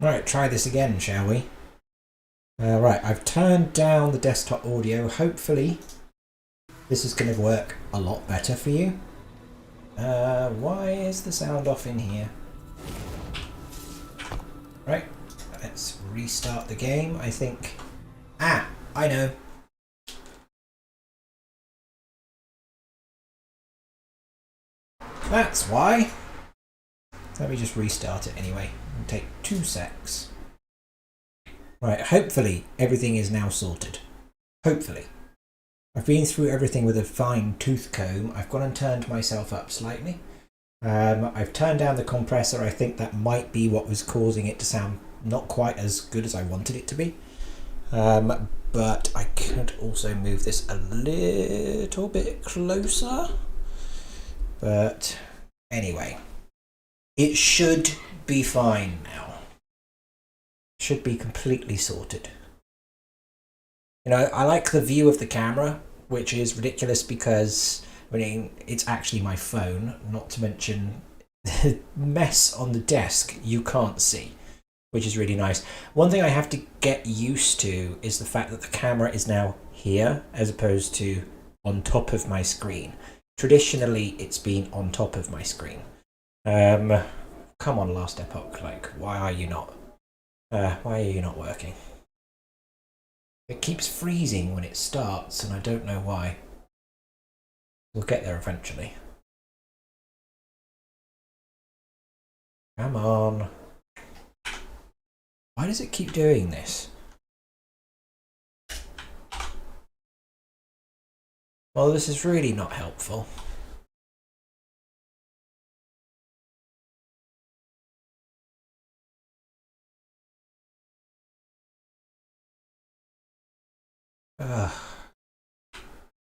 Right, try this again, shall we? Right, I've turned down the desktop audio. Hopefully this is going to work a lot better for you. Why is the sound off in here? Right, let's restart the game. I think... Ah, I know. That's why. Let me just restart it anyway. It'll take 2 secs. Right, hopefully everything is now sorted. Hopefully. I've been through everything with a fine tooth comb. I've gone and turned myself up slightly. I've turned down the compressor. I think that might be what was causing it to sound not quite as good as I wanted it to be. But I could also move this a little bit closer. But anyway, it should be fine now. Should be completely sorted. You know, I like the view of the camera, which is ridiculous because, I mean, it's actually my phone, not to mention the mess on the desk you can't see, which is really nice. One thing I have to get used to is the fact that the camera is now here as opposed to on top of my screen. Traditionally, it's been on top of my screen. Come on, Last Epoch, like, why are you not working? It keeps freezing when it starts, and I don't know why. We'll get there eventually. Come on. Why does it keep doing this? Well, this is really not helpful.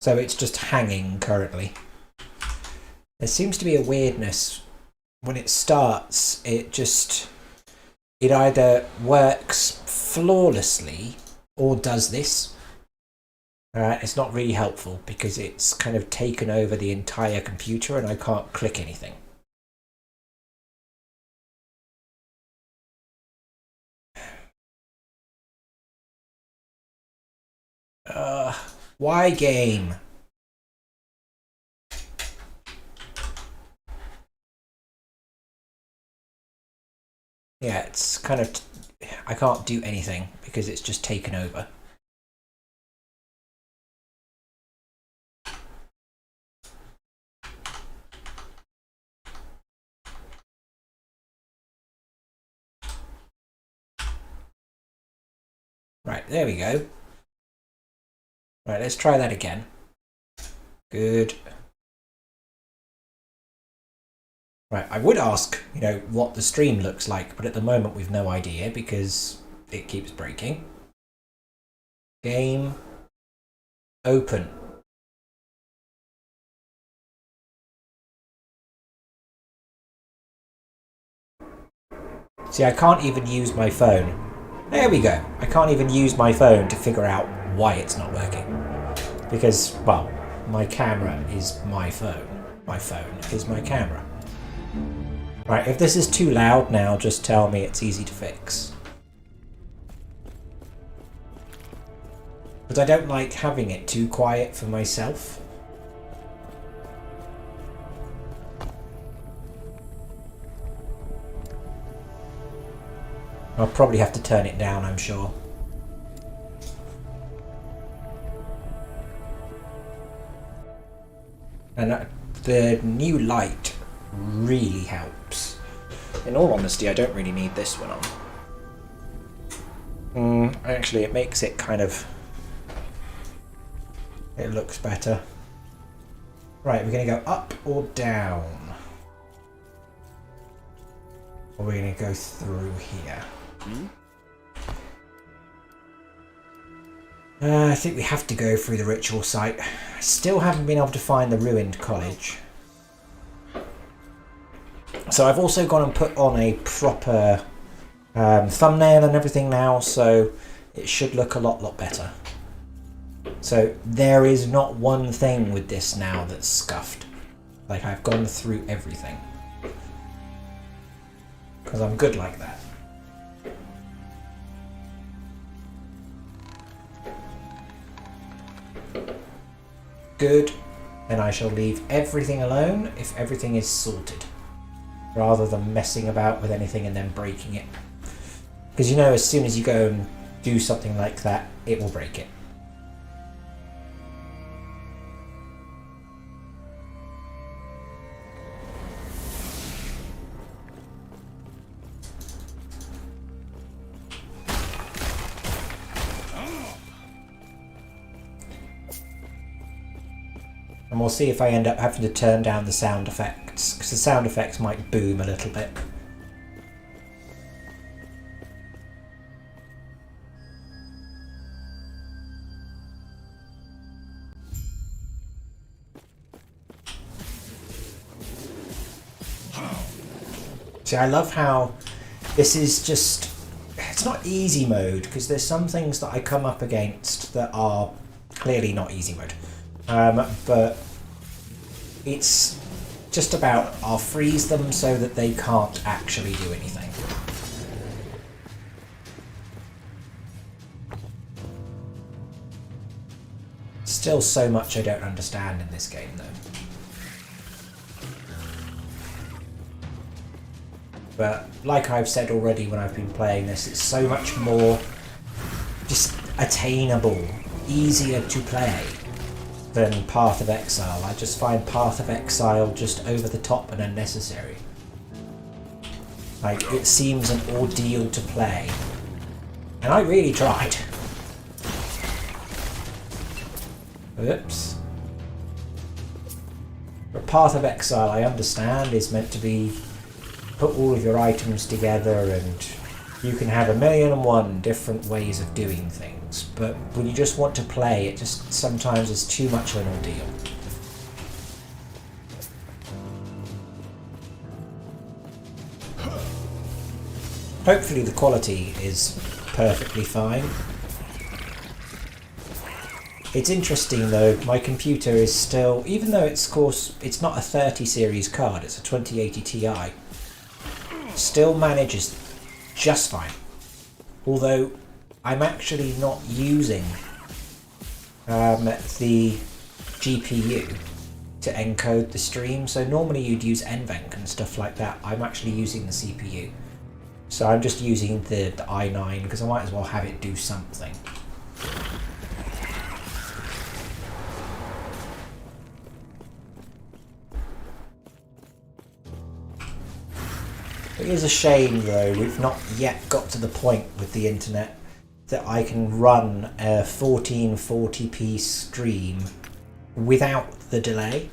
So it's just hanging currently. There seems to be a weirdness. When it starts, it either works flawlessly or does this. It's not really helpful because it's kind of taken over the entire computer and I can't click anything. Why game? Yeah, it's kind of... I can't do anything because it's just taken over. Right, there we go. Right, let's try that again. Good. Right, I would ask, you know, what the stream looks like, but at the moment we've no idea because it keeps breaking. Game. Open. See, I can't even use my phone. There we go. I can't even use my phone to figure out why it's not working. Because, well, my camera is my phone. My phone is my camera. Right, if this is too loud now, just tell me. It's easy to fix. But I don't like having it too quiet for myself. I'll probably have to turn it down, I'm sure. And the new light really helps. In all honesty, I don't really need this one on. Actually, it makes it kind of... It looks better. Right, we're going to go up or down? Or we're going to go through here? I think we have to go through the ritual site. I still haven't been able to find the ruined college. So I've also gone and put on a proper thumbnail and everything now, so it should look a lot better. So there is not one thing with this now that's scuffed. Like, I've gone through everything. Because I'm good like that. good, then I shall leave everything alone if everything is sorted, rather than messing about with anything and then breaking it. Because you know, as soon as you go and do something like that, it will break it. And we'll see if I end up having to turn down the sound effects, because the sound effects might boom a little bit. See, I love how this is just... It's not easy mode, because there's some things that I come up against that are clearly not easy mode. But it's just about I'll freeze them so that they can't actually do anything. Still so much I don't understand in this game though. But like I've said already when I've been playing this, it's so much more just attainable, easier to play than Path of Exile. I just find Path of Exile just over the top and unnecessary. Like, it seems an ordeal to play. And I really tried. Oops. But Path of Exile, I understand, is meant to be put all of your items together and you can have 1,000,001 different ways of doing things, but when you just want to play, it just sometimes is too much of an ordeal. Hopefully the quality is perfectly fine. It's interesting though, my computer is still, even though it's, of course, it's not a 30 series card, it's a 2080 Ti, still manages just fine. Although I'm actually not using the GPU to encode the stream, so normally you'd use NVENC and stuff like that. I'm actually using the CPU. So I'm just using the i9 because I might as well have it do something. It is a shame though, we've not yet got to the point with the internet that I can run a 1440p stream without the delay.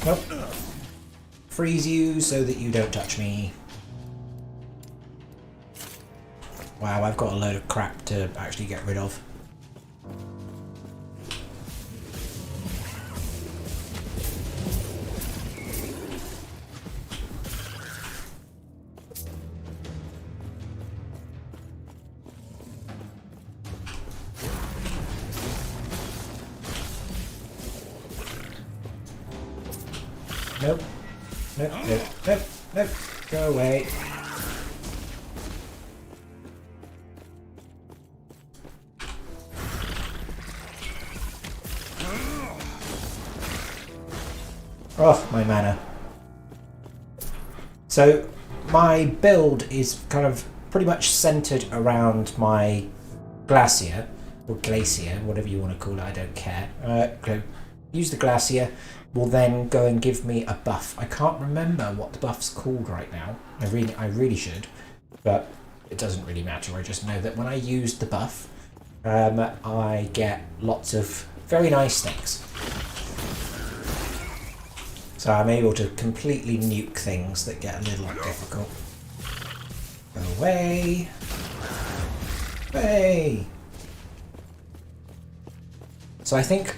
Nope. Freeze you so that you don't touch me. Wow, I've got a load of crap to actually get rid of. Nope. Nope, nope, nope, nope. Go away. Oh, my mana. So, my build is kind of pretty much centered around my glacier, or glacier, whatever you want to call it, I don't care. Use the glacier, will then go and give me a buff. I can't remember what the buff's called right now. I really should, but it doesn't really matter. I just know that when I use the buff, I get lots of very nice things. So I'm able to completely nuke things that get a little difficult. Go away. Hey. So I think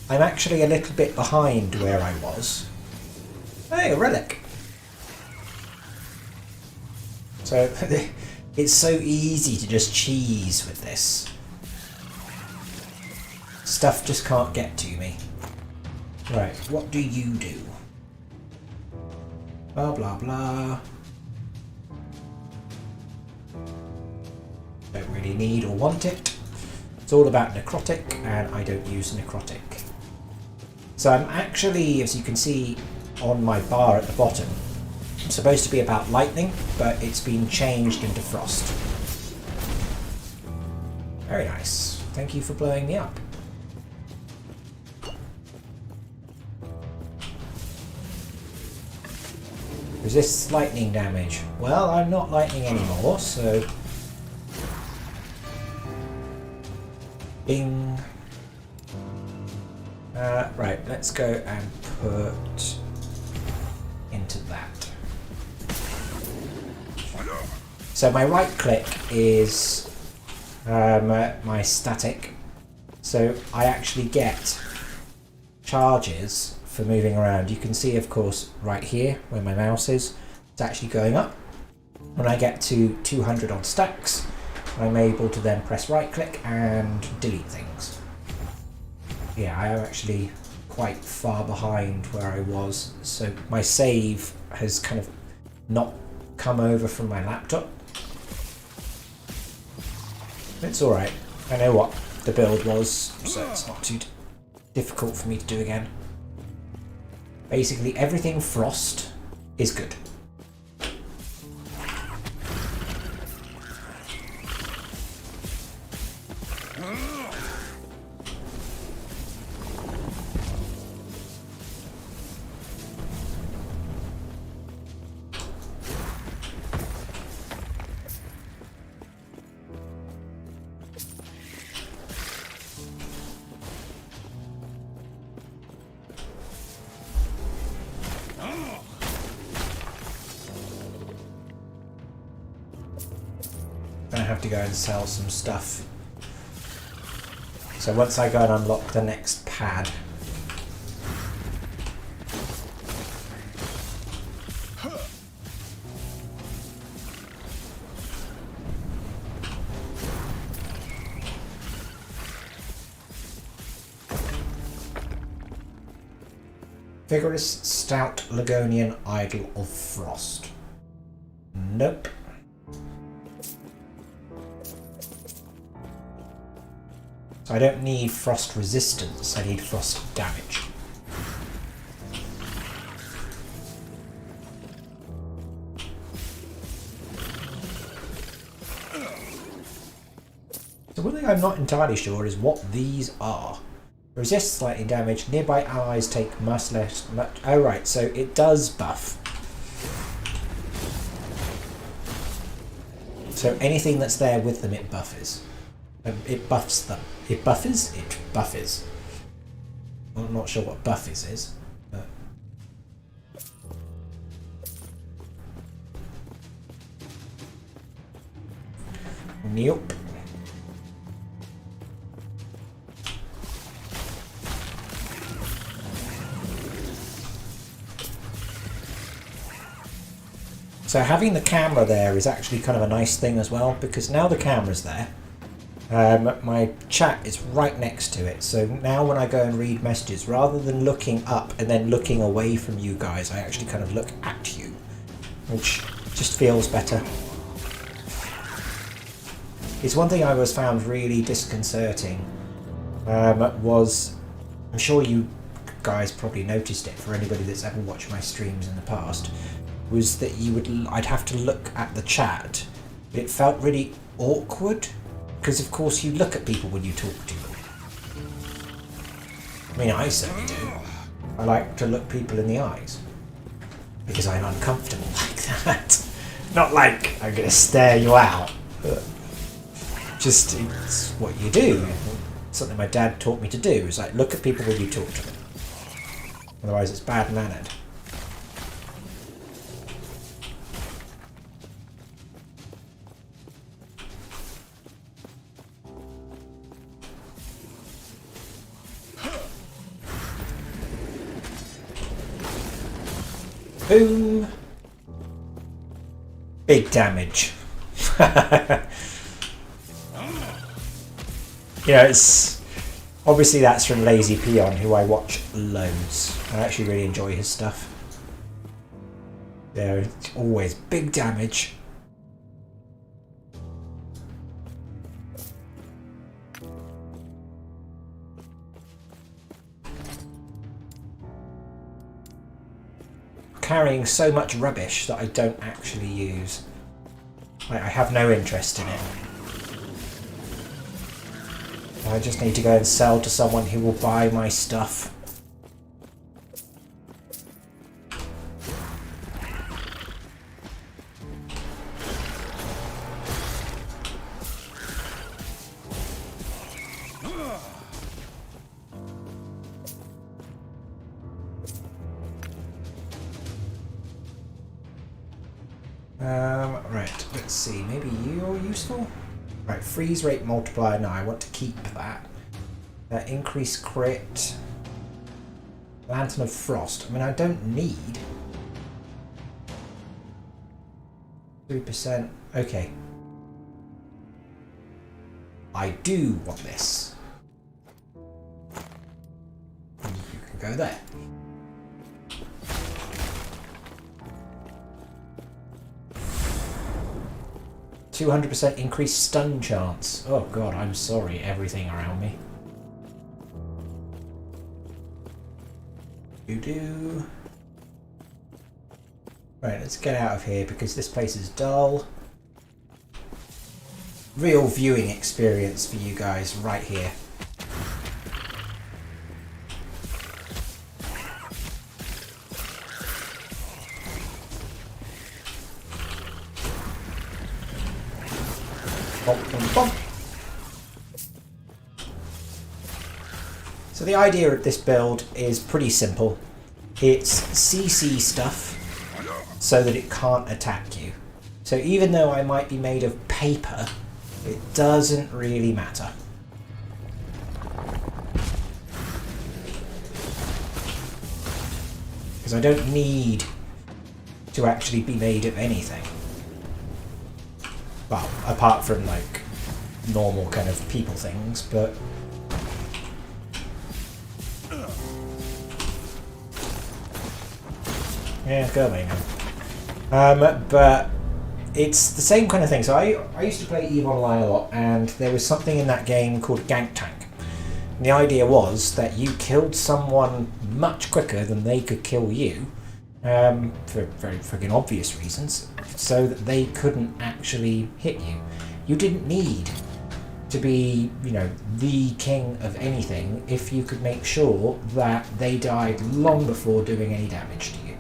I'm actually a little bit behind where I was. Hey, a relic. So it's so easy to just cheese with this. Stuff just can't get to me. Right, what do you do? Blah blah blah. Don't really need or want it. It's all about necrotic, and I don't use necrotic. So I'm actually, as you can see on my bar at the bottom, I'm supposed to be about lightning, but it's been changed into frost. Very nice. Thank you for blowing me up. Resists lightning damage. Well, I'm not lightning anymore, so... Bing. Right, let's go and put into that. So my right click is my static. So I actually get charges for moving around. You can see, of course, right here where my mouse is, it's actually going up. When I get to 200 on stacks, I'm able to then press right click and delete things. Yeah, I am actually quite far behind where I was, so my save has kind of not come over from my laptop. It's alright, I know what the build was, so it's not too difficult for me to do again. Basically everything frost is good. I have to go and sell some stuff. So once I go and unlock the next pad, Vigorous Stout Ligonian Idol of Frost. Nope. So I don't need frost resistance, I need frost damage. So one thing I'm not entirely sure is what these are. Resist lightning damage, nearby allies take much less... Oh right, so it does buff. So anything that's there with them, it buffers. It buffs them. It buffers? It buffers. I'm not sure what buffers is, but... Nope. So having the camera there is actually kind of a nice thing as well, because now the camera's there, my chat is right next to it. So now when I go and read messages, rather than looking up and then looking away from you guys, I actually kind of look at you, which just feels better. It's one thing I was found really disconcerting, was, I'm sure you guys probably noticed it for anybody that's ever watched my streams in the past, was that I'd have to look at the chat. It felt really awkward, because of course you look at people when you talk to them. I mean, I certainly do. I like to look people in the eyes, because I'm uncomfortable like that. Not like I'm going to stare you out, but just it's what you do. Something my dad taught me to do, is like look at people when you talk to them. Otherwise it's bad mannered. Boom! Big damage. Yeah, it's Obviously that's from Lazy Peon, who I watch loads. I actually really enjoy his stuff. They're always big damage. Carrying so much rubbish that I don't actually use. I have no interest in it. I just need to go and sell to someone who will buy my stuff. Right, let's see, maybe you're useful? Right, freeze rate multiplier, no, I want to keep that. Increase crit. Lantern of Frost, I mean I don't need. 3%, okay. I do want this. You can go there. 200% increased stun chance. Oh god, I'm sorry, everything around me. Do. Right, let's get out of here because this place is dull. Real viewing experience for you guys right here. So the idea of this build is pretty simple. It's CC stuff so that it can't attack you. So even though I might be made of paper, it doesn't really matter. Because I don't need to actually be made of anything. Well, apart from like normal kind of people things, but yeah, go away now. But it's the same kind of thing. So I used to play EVE Online a lot, and there was something in that game called Gank Tank. And the idea was that you killed someone much quicker than they could kill you, for very friggin' obvious reasons, so that they couldn't actually hit you. You didn't need to be, you know, the king of anything if you could make sure that they died long before doing any damage to you.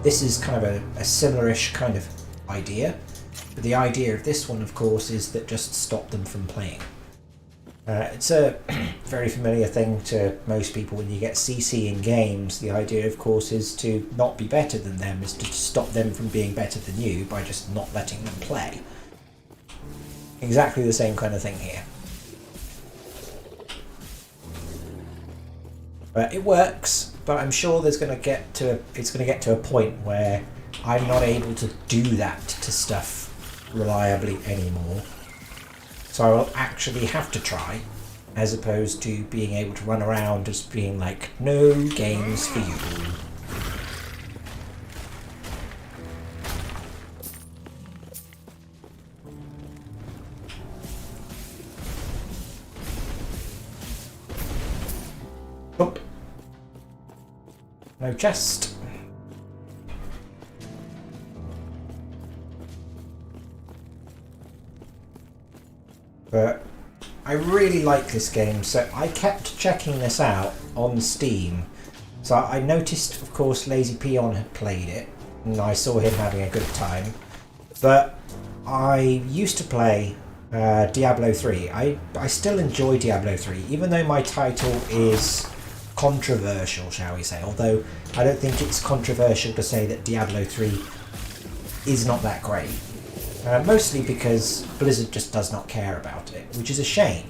This is kind of a similar-ish kind of idea, but the idea of this one, of course, is that just stop them from playing. It's a very familiar thing to most people when you get CC in games. The idea, of course, is to not be better than them, is to stop them from being better than you by just not letting them play. Exactly the same kind of thing here. But it works, but I'm sure it's going to get to a point where I'm not able to do that to stuff reliably anymore. So I will actually have to try, as opposed to being able to run around just being like, no games for you. Oh. No chest. But I really like this game, so I kept checking this out on Steam. So I noticed, of course, Lazy Peon had played it, and I saw him having a good time. But I used to play Diablo 3. I still enjoy Diablo 3, even though my title is controversial, shall we say. Although I don't think it's controversial to say that Diablo 3 is not that great. Mostly because Blizzard just does not care about it, which is a shame.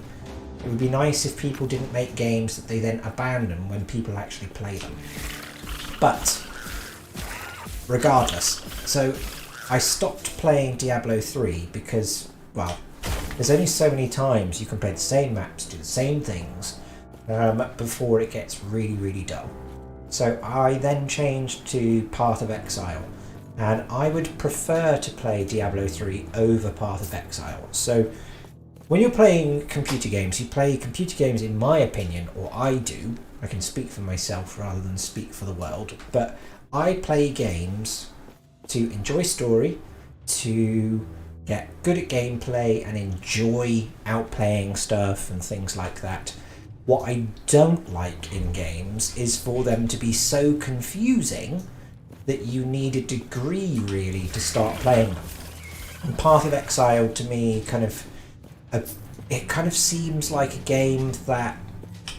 It would be nice if people didn't make games that they then abandon when people actually play them. But, regardless, so I stopped playing Diablo 3 because, well, there's only so many times you can play the same maps, do the same things, before it gets really, really dull. So I then changed to Path of Exile, and I would prefer to play Diablo 3 over Path of Exile. So when you're playing computer games, you play computer games, in my opinion, or I do, I can speak for myself rather than speak for the world, but I play games to enjoy story, to get good at gameplay and enjoy outplaying stuff and things like that. What I don't like in games is for them to be so confusing that you need a degree really to start playing them. And Path of Exile to me it kind of seems like a game that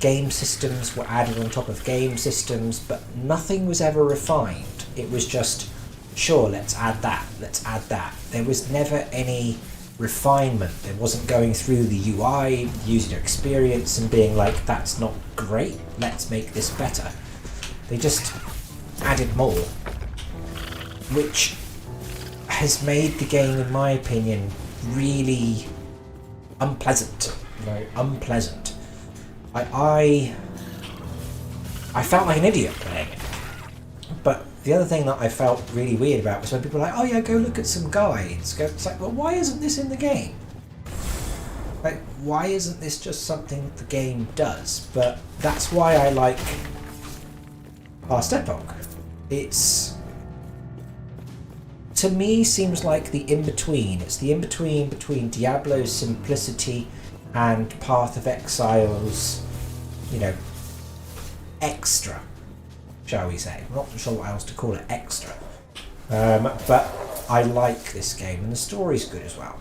game systems were added on top of game systems, but nothing was ever refined. It was just, sure, let's add that, let's add that. There was never any refinement. There wasn't going through the UI, user experience, and being like, that's not great, let's make this better. They just added more, which has made the game, in my opinion, really unpleasant. Very unpleasant. I felt like an idiot playing it. But the other thing that I felt really weird about was when people were like, oh yeah, go look at some guides. It's like, well, why isn't this in the game? Like, why isn't this just something that the game does? But that's why I like Last Epoch. It's, to me, seems like the in-between. It's the in-between between Diablo's simplicity and Path of Exile's, extra, shall we say. I'm not sure what else to call it, extra. But I like this game, and the story's good as well.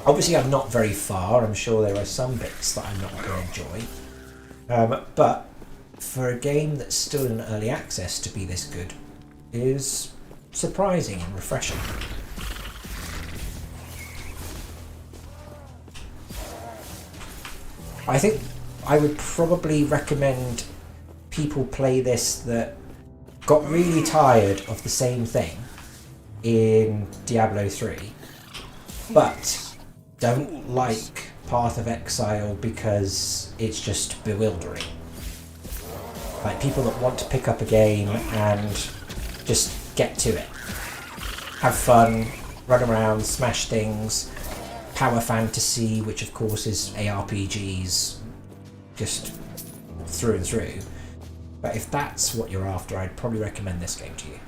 Obviously, I'm not very far. I'm sure there are some bits that I'm not going to enjoy. But for a game that's still in early access to be this good is surprising and refreshing. I think I would probably recommend people play this that got really tired of the same thing in Diablo 3, but don't like Path of Exile because it's just bewildering. Like people that want to pick up a game and just get to it. Have fun, run around, smash things, power fantasy, which of course is ARPGs just through and through. But if that's what you're after, I'd probably recommend this game to you.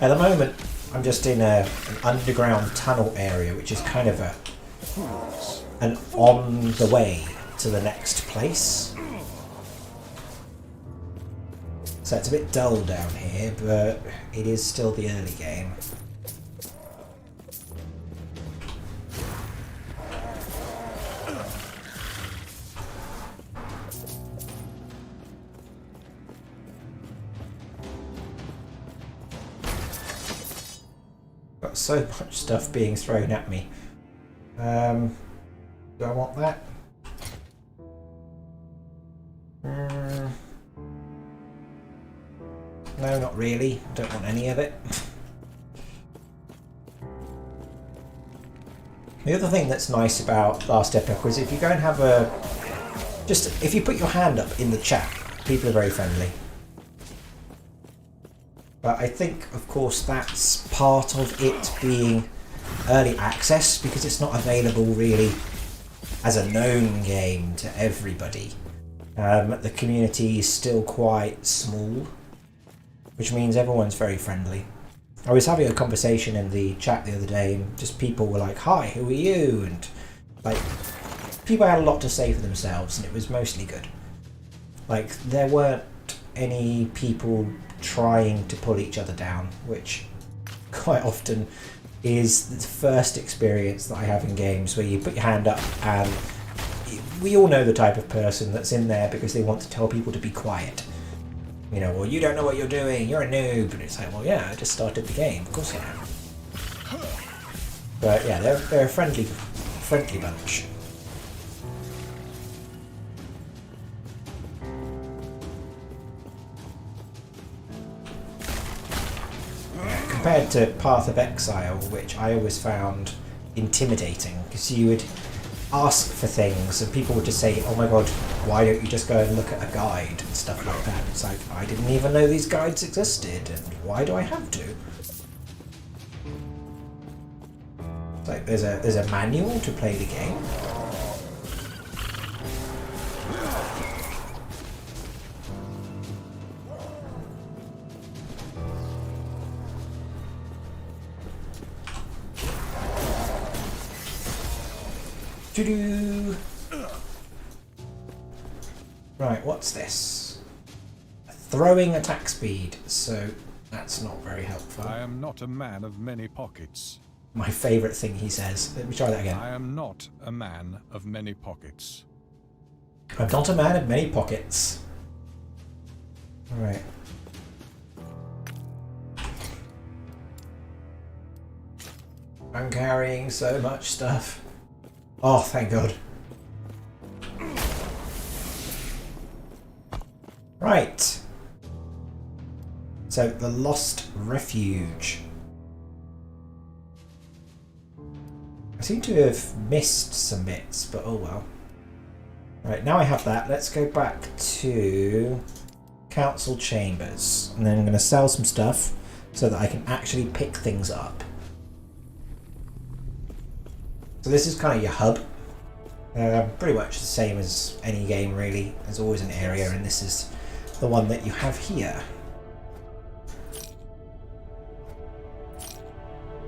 At the moment, I'm just in an underground tunnel area, which is kind of an on the way to the next place. So it's a bit dull down here, but it is still the early game. Got so much stuff being thrown at me. Do I want that? No, not really. Don't want any of it. The other thing that's nice about Last Epoch is if you go and have if you put your hand up in the chat, people are very friendly. But I think, of course, that's part of it being early access, because it's not available really as a known game to everybody. The community is still quite small, which means everyone's very friendly. I was having a conversation in the chat the other day, and just people were like, hi, who are you? And like, people had a lot to say for themselves, and it was mostly good. Like, there weren't any people trying to pull each other down, which quite often is the first experience that I have in games, where you put your hand up and we all know the type of person that's in there because they want to tell people to be quiet. Well, you don't know what you're doing, you're a noob. And it's like, well, yeah, I just started the game, of course I am. But yeah, they're a friendly bunch. Yeah, come compared to Path of Exile, which I always found intimidating, because you would ask for things and people would just say, oh my god, why don't you just go and look at a guide and stuff like that. It's like, I didn't even know these guides existed, and why do I have to? It's like there's a manual to play the game. Doo-doo. Right, what's this? Throwing attack speed, so that's not very helpful. I am not a man of many pockets. My favourite thing he says. Let me try that again. I am not a man of many pockets. I'm not a man of many pockets. Alright. I'm carrying so much stuff. Oh, thank God. Right. So, the Lost Refuge. I seem to have missed some bits, but oh well. Right, now I have that. Let's go back to Council Chambers. And then I'm going to sell some stuff so that I can actually pick things up. So this is kind of your hub. Pretty much the same as any game really. There's always an area, and this is the one that you have here.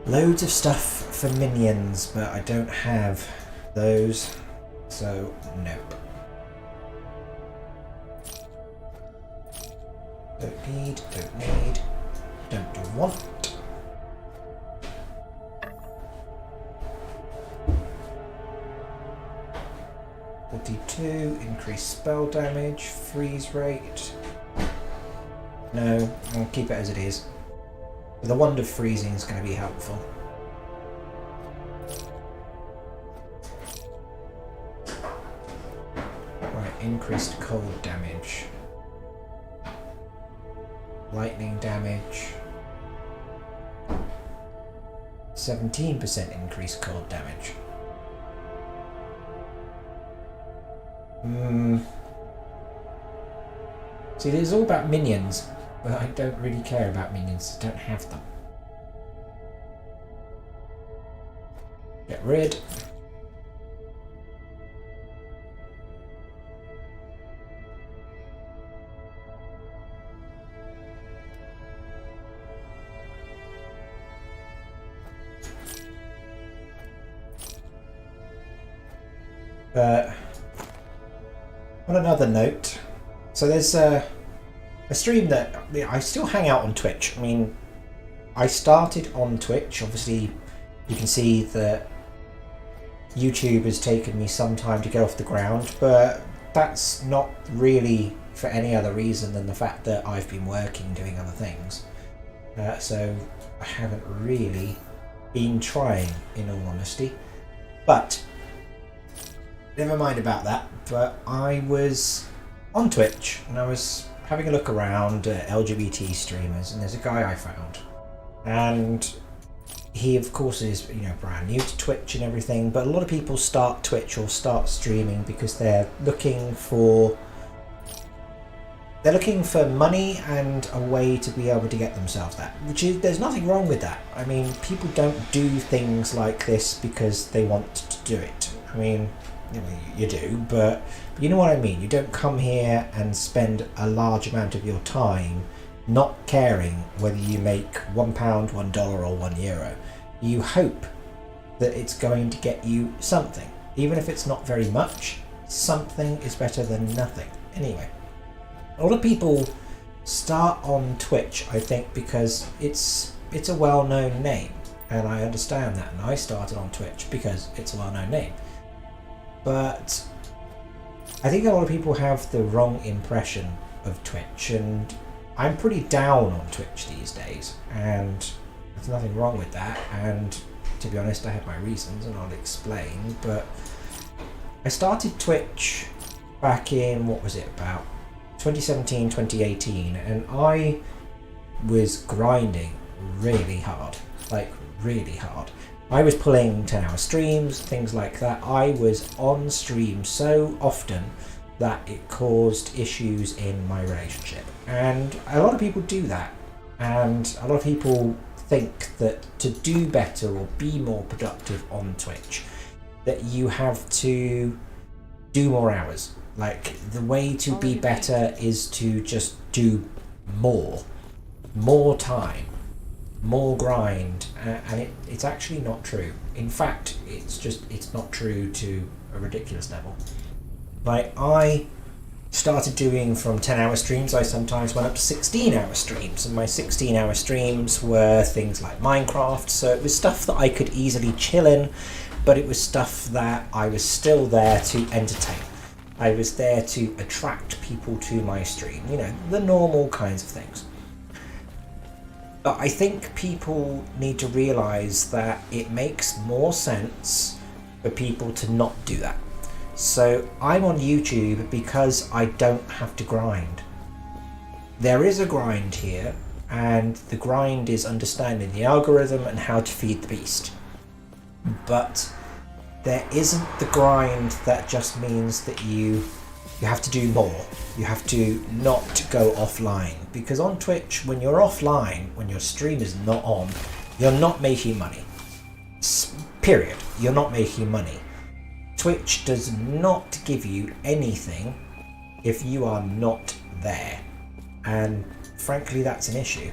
Loads of stuff for minions, but I don't have those, so nope. Don't need, don't want. 42, increased spell damage, freeze rate. No, I'll keep it as it is. The wand of freezing is going to be helpful. Right, increased cold damage. Lightning damage. 17% increased cold damage. See, this is all about minions, but I don't really care about minions. I don't have them. Get rid. On another note, so there's a stream that I still hang out on Twitch. I mean, I started on Twitch. Obviously, you can see that YouTube has taken me some time to get off the ground, but that's not really for any other reason than the fact that I've been working, doing other things. So I haven't really been trying, in all honesty. But never mind about that. But I was on Twitch and I was having a look around at LGBT streamers, and there's a guy I found, and he of course is, you know, brand new to Twitch and everything, but a lot of people start Twitch or start streaming because they're looking for money and a way to be able to get themselves that, which is, there's nothing wrong with that. I mean, people don't do things like this because they want to do it. I mean, you do, but you know what I mean. You don't come here and spend a large amount of your time not caring whether you make £1, $1 or €1. You hope that it's going to get you something. Even if it's not very much, something is better than nothing. Anyway, a lot of people start on Twitch, I think, because it's a well-known name, and I understand that, and I started on Twitch because it's a well-known name. But I think a lot of people have the wrong impression of Twitch, and I'm pretty down on Twitch these days, and there's nothing wrong with that, and to be honest I have my reasons and I'll explain. But I started Twitch back in, what was it, about 2017, 2018, and I was grinding really hard. Like, really hard. I was pulling 10-hour streams, things like that. I was on stream so often that it caused issues in my relationship. And a lot of people do that. And a lot of people think that to do better or be more productive on Twitch, that you have to do more hours. Like, the way to be better is to just do more time, more grind, and it's actually not true. In fact, it's not true to a ridiculous level. Like, I started doing from 10-hour streams, I sometimes went up to 16-hour streams, and my 16-hour streams were things like Minecraft, so it was stuff that I could easily chill in, but it was stuff that I was still there to entertain. I was there to attract people to my stream, you know, the normal kinds of things. But I think people need to realise that it makes more sense for people to not do that. So I'm on YouTube because I don't have to grind. There is a grind here, and the grind is understanding the algorithm and how to feed the beast. But there isn't the grind that just means that you have to do more. You have to not go offline. Because on Twitch, when you're offline, when your stream is not on, you're not making money. Period. You're not making money. Twitch does not give you anything if you are not there. And frankly, that's an issue.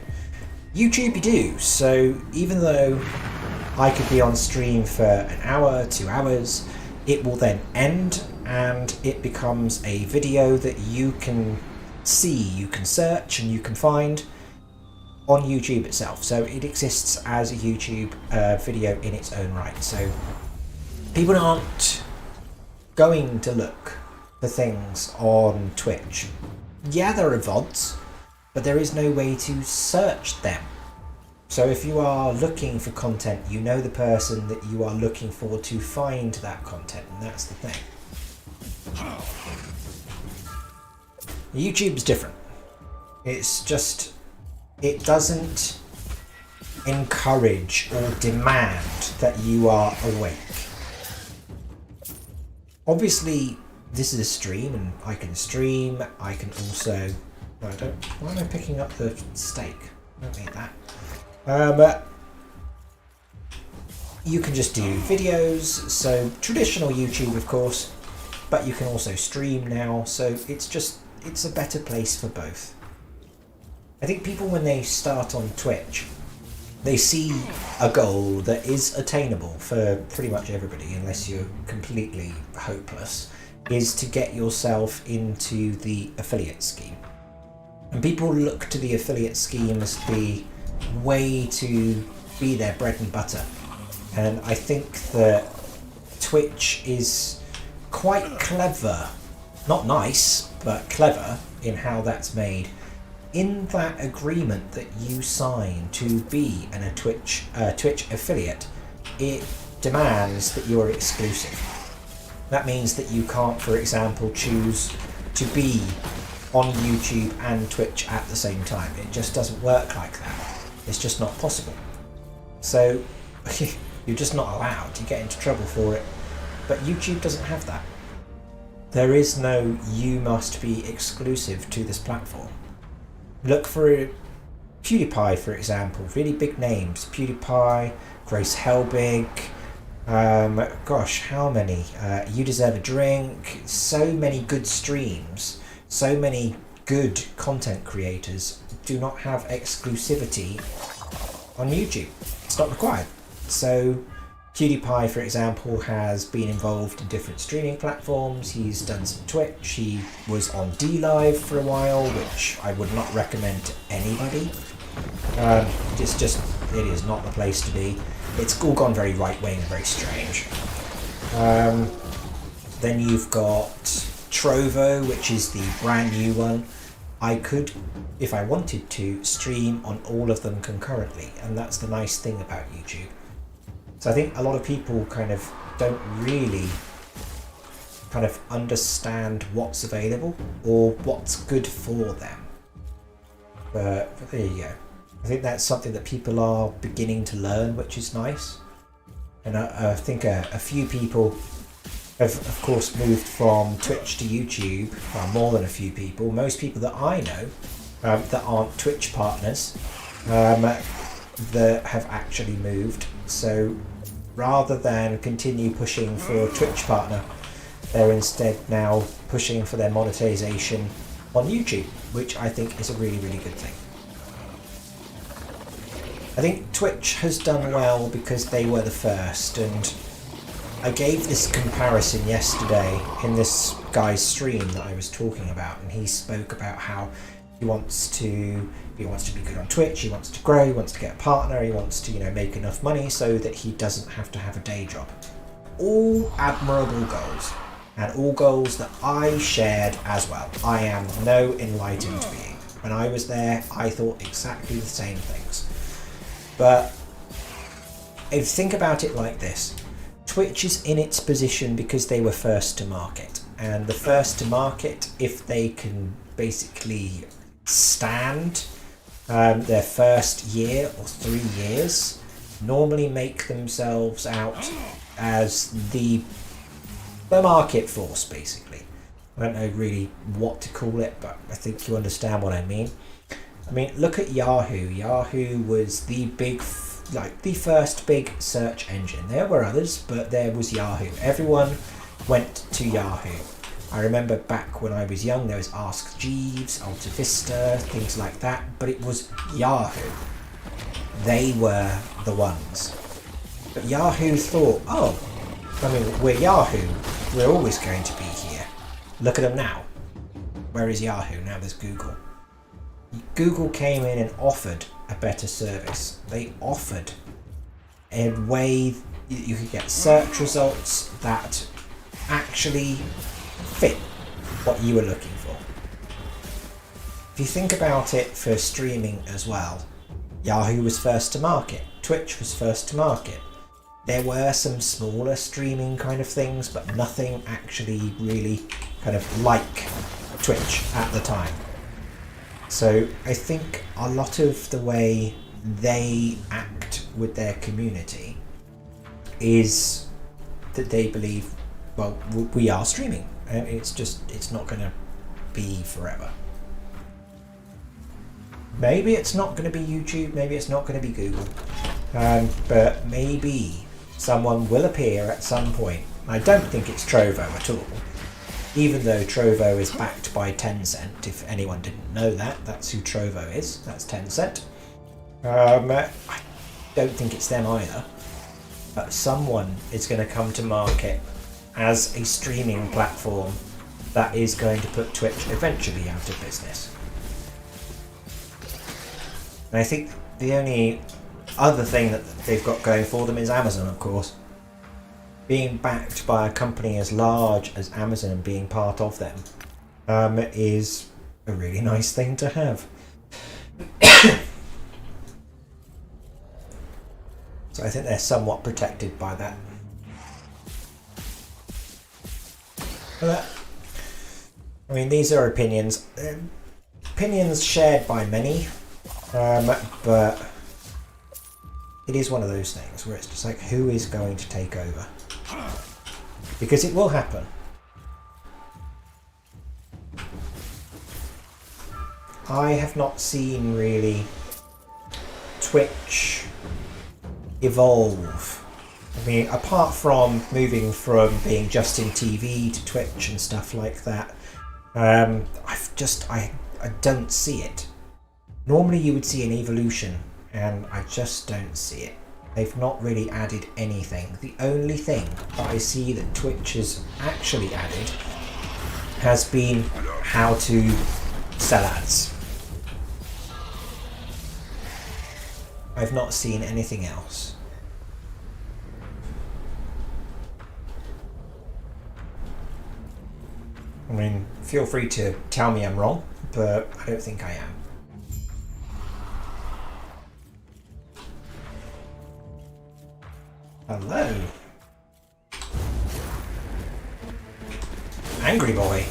YouTube you do. So even though I could be on stream for an hour, 2 hours, it will then end and it becomes a video that you can see, you can search and you can find on YouTube itself. So it exists as a YouTube video in its own right. So people aren't going to look for things on Twitch. Yeah, there are VODs, but there is no way to search them. So if you are looking for content, you know the person that you are looking for to find that content, and that's the thing. YouTube's different. It's just, it doesn't encourage or demand that you are awake. Obviously, this is a stream, and I can stream. I can also. No, I don't. Why am I picking up the steak? I don't need that. But you can just do videos. So traditional YouTube, of course, but you can also stream now. So it's a better place for both. I think people, when they start on Twitch, they see a goal that is attainable for pretty much everybody, unless you're completely hopeless, is to get yourself into the affiliate scheme. And people look to the affiliate scheme as the way to be their bread and butter. And I think that Twitch is quite clever, not nice, but clever in how that's made. In that agreement that you sign to be a Twitch affiliate, it demands that you are exclusive. That means that you can't, for example, choose to be on YouTube and Twitch at the same time. It just doesn't work like that. It's just not possible. So you're just not allowed. You get into trouble for it. But YouTube doesn't have that. There is no you must be exclusive to this platform. Look for PewDiePie, for example, really big names. PewDiePie, Grace Helbig, gosh, how many? You Deserve a Drink, so many good streams, so many good content creators do not have exclusivity on YouTube. It's not required. So PewDiePie, for example, has been involved in different streaming platforms. He's done some Twitch. He was on DLive for a while, which I would not recommend to anybody. It is not the place to be. It's all gone very right-wing and very strange. Then you've got Trovo, which is the brand new one. I could, if I wanted to, stream on all of them concurrently, and that's the nice thing about YouTube. So I think a lot of people kind of don't really kind of understand what's available or what's good for them. But there you go. I think that's something that people are beginning to learn, which is nice. And I think a few people have, of course, moved from Twitch to YouTube. Well, more than a few people. Most people that I know that aren't Twitch partners that have actually moved. So rather than continue pushing for a Twitch partner, they're instead now pushing for their monetization on YouTube, which I think is a really, really good thing. I think Twitch has done well because they were the first, and I gave this comparison yesterday in this guy's stream that I was talking about, and he spoke about how he wants to be good on Twitch, he wants to grow, he wants to get a partner, he wants to, make enough money so that he doesn't have to have a day job. All admirable goals, and all goals that I shared as well. I am no enlightened being. When I was there, I thought exactly the same things. But if you think about it like this, Twitch is in its position because they were first to market. And the first to market, if they can basically stand their first year or 3 years, normally make themselves out as the market force, basically. I don't know really what to call it, but I think you understand what I mean. I mean, look at Yahoo. Yahoo was the the first big search engine. There were others, but there was Yahoo. Everyone went to Yahoo. I remember back when I was young, there was Ask Jeeves, Alta Vista, things like that, but it was Yahoo. They were the ones. But Yahoo thought, we're Yahoo. We're always going to be here. Look at them now. Where is Yahoo? Now there's Google. Google came in and offered a better service. They offered a way you could get search results that actually fit what you were looking for. If you think about it for streaming as well, Yahoo was first to market. Twitch was first to market. There were some smaller streaming kind of things, but nothing actually really kind of like Twitch at the time. So I think a lot of the way they act with their community is that they believe, well, we are streaming, and it's not going to be forever. Maybe it's not going to be YouTube, maybe it's not going to be Google, but maybe someone will appear at some point. I don't think it's Trovo at all. Even though Trovo is backed by Tencent, if anyone didn't know that, that's who Trovo is, that's Tencent. I don't think it's them either, but someone is going to come to market as a streaming platform that is going to put Twitch eventually out of business. And I think the only other thing that they've got going for them is Amazon, of course. Being backed by a company as large as Amazon and being part of them is a really nice thing to have. So I think they're somewhat protected by that. But I mean, these are opinions. Opinions shared by many, but it is one of those things where it's just like, who is going to take over? Because it will happen. I have not seen really Twitch evolve. I mean, apart from moving from being just in TV to Twitch and stuff like that, I don't see it. Normally you would see an evolution, and I just don't see it. They've not really added anything. The only thing that I see that Twitch has actually added has been how to sell ads. I've not seen anything else. I mean, feel free to tell me I'm wrong, but I don't think I am. Hello. Angry boy.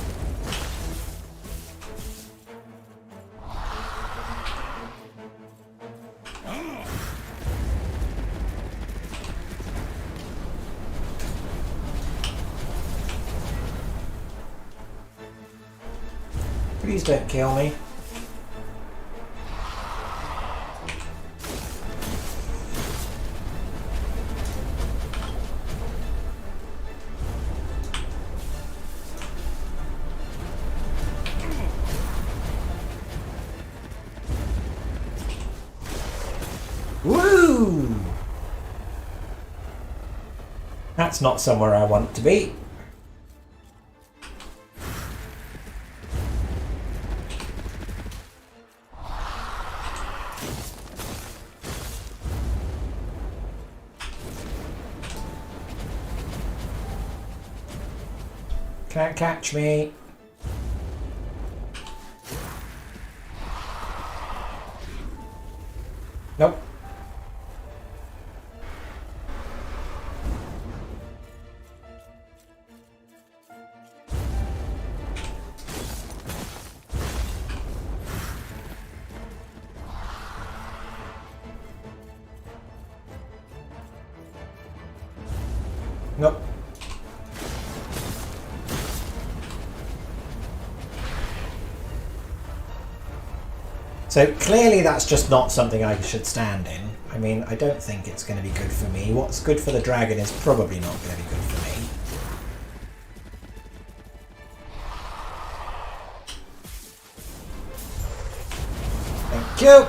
Please don't kill me. Woo! That's not somewhere I want to be. Can't catch me. Nope. Nope. So clearly that's just not something I should stand in. I mean, I don't think it's going to be good for me. What's good for the dragon is probably not going to be good for me. Thank you!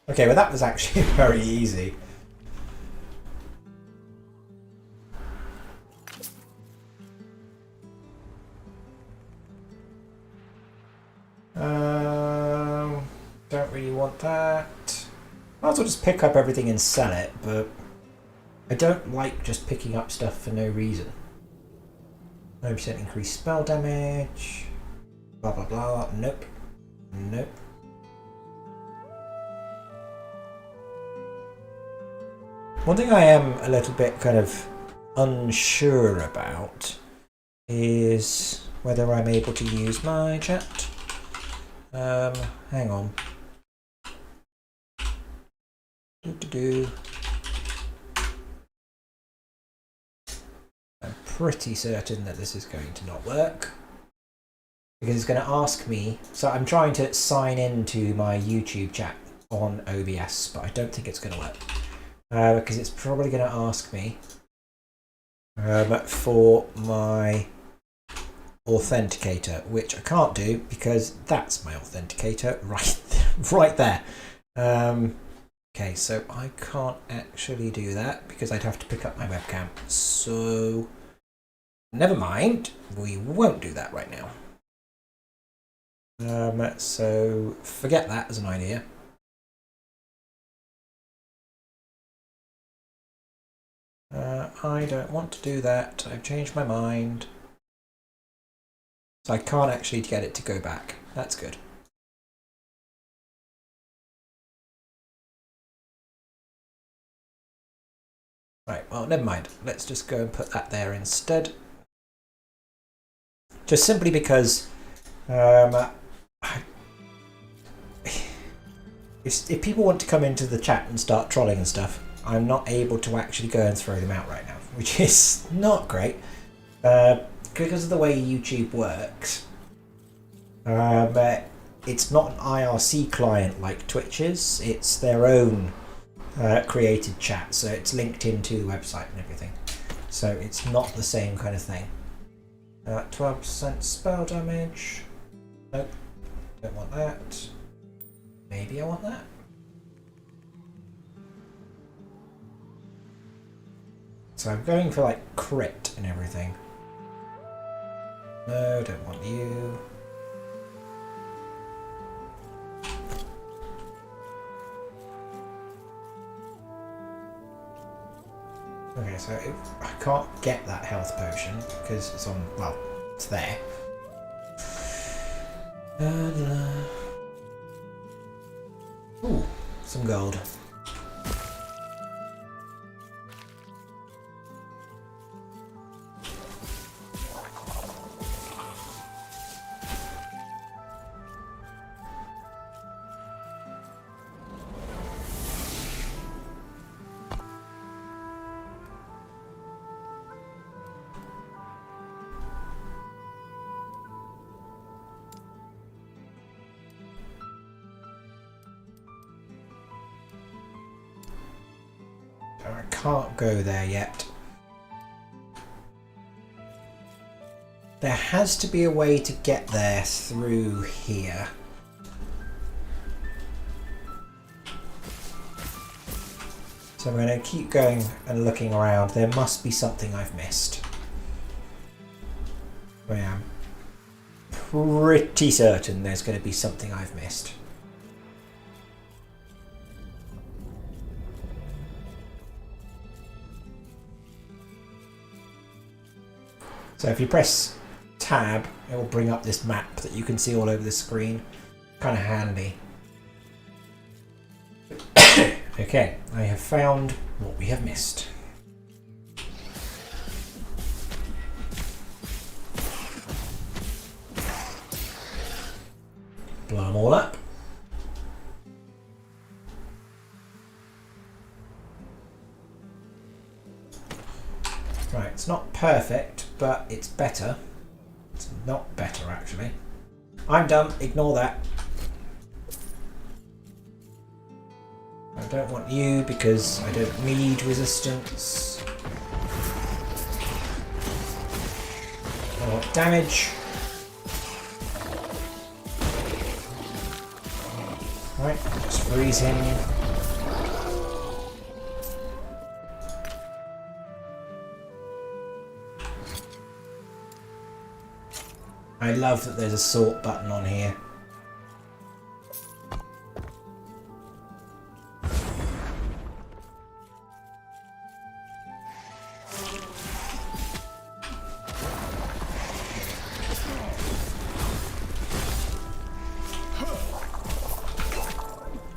Okay, well that was actually very easy. Don't really want that. Might as well just pick up everything and sell it, but I don't like just picking up stuff for no reason. 9% increased spell damage. Blah blah blah. Nope. Nope. One thing I am a little bit kind of unsure about is whether I'm able to use my chat. Hang on. I'm pretty certain that this is going to not work because it's going to ask me. So I'm trying to sign into my YouTube chat on OBS, but I don't think it's going to work because it's probably going to ask me for my authenticator, which I can't do because that's my authenticator right there. Okay, so I can't actually do that because I'd have to pick up my webcam. So never mind, we won't do that right now. So forget that as an idea. I don't want to do that. I've changed my mind. So I can't actually get it to go back. That's good. Right, well, never mind. Let's just go and put that there instead. Just simply because if people want to come into the chat and start trolling and stuff, I'm not able to actually go and throw them out right now, which is not great. Because of the way YouTube works, it's not an IRC client like Twitch is. It's their own created chat, so it's linked into the website and everything. So it's not the same kind of thing. 12% spell damage. Nope, don't want that. Maybe I want that. So I'm going for like crit and everything. No, don't want you. Okay, so I can't get that health potion because it's on, well, it's there. Ooh, some gold. can't go there yet. There has to be a way to get there through here. So I'm going to keep going and looking around. There must be something I've missed. I am pretty certain there's going to be something I've missed. So if you press tab, it will bring up this map that you can see all over the screen. Kind of handy. Okay, I have found what we have missed. Blow them all up. Right, it's not perfect, but it's better. It's not better, actually. I'm done. Ignore that. I don't want you because I don't need resistance. I want damage. Right, just freeze him. I love that there's a sort button on here.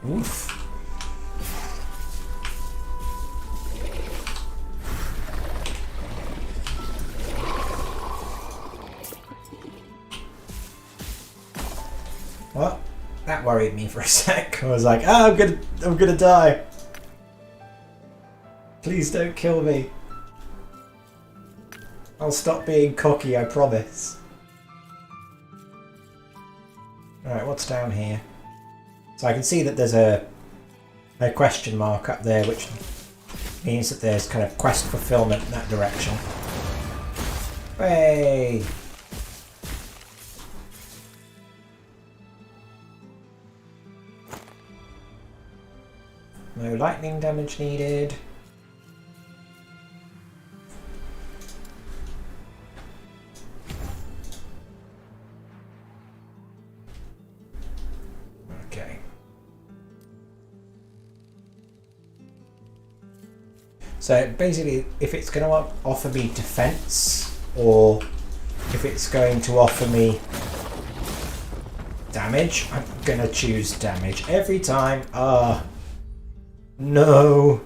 Oof. Well, that worried me for a sec. I was like, oh, I'm gonna die. Please don't kill me. I'll stop being cocky, I promise. Alright, what's down here? So I can see that there's a question mark up there, which means that there's kind of quest fulfillment in that direction. Hey! No lightning damage needed. Okay. So basically, if it's going to offer me defense, or if it's going to offer me damage, I'm going to choose damage every time. Ah. No.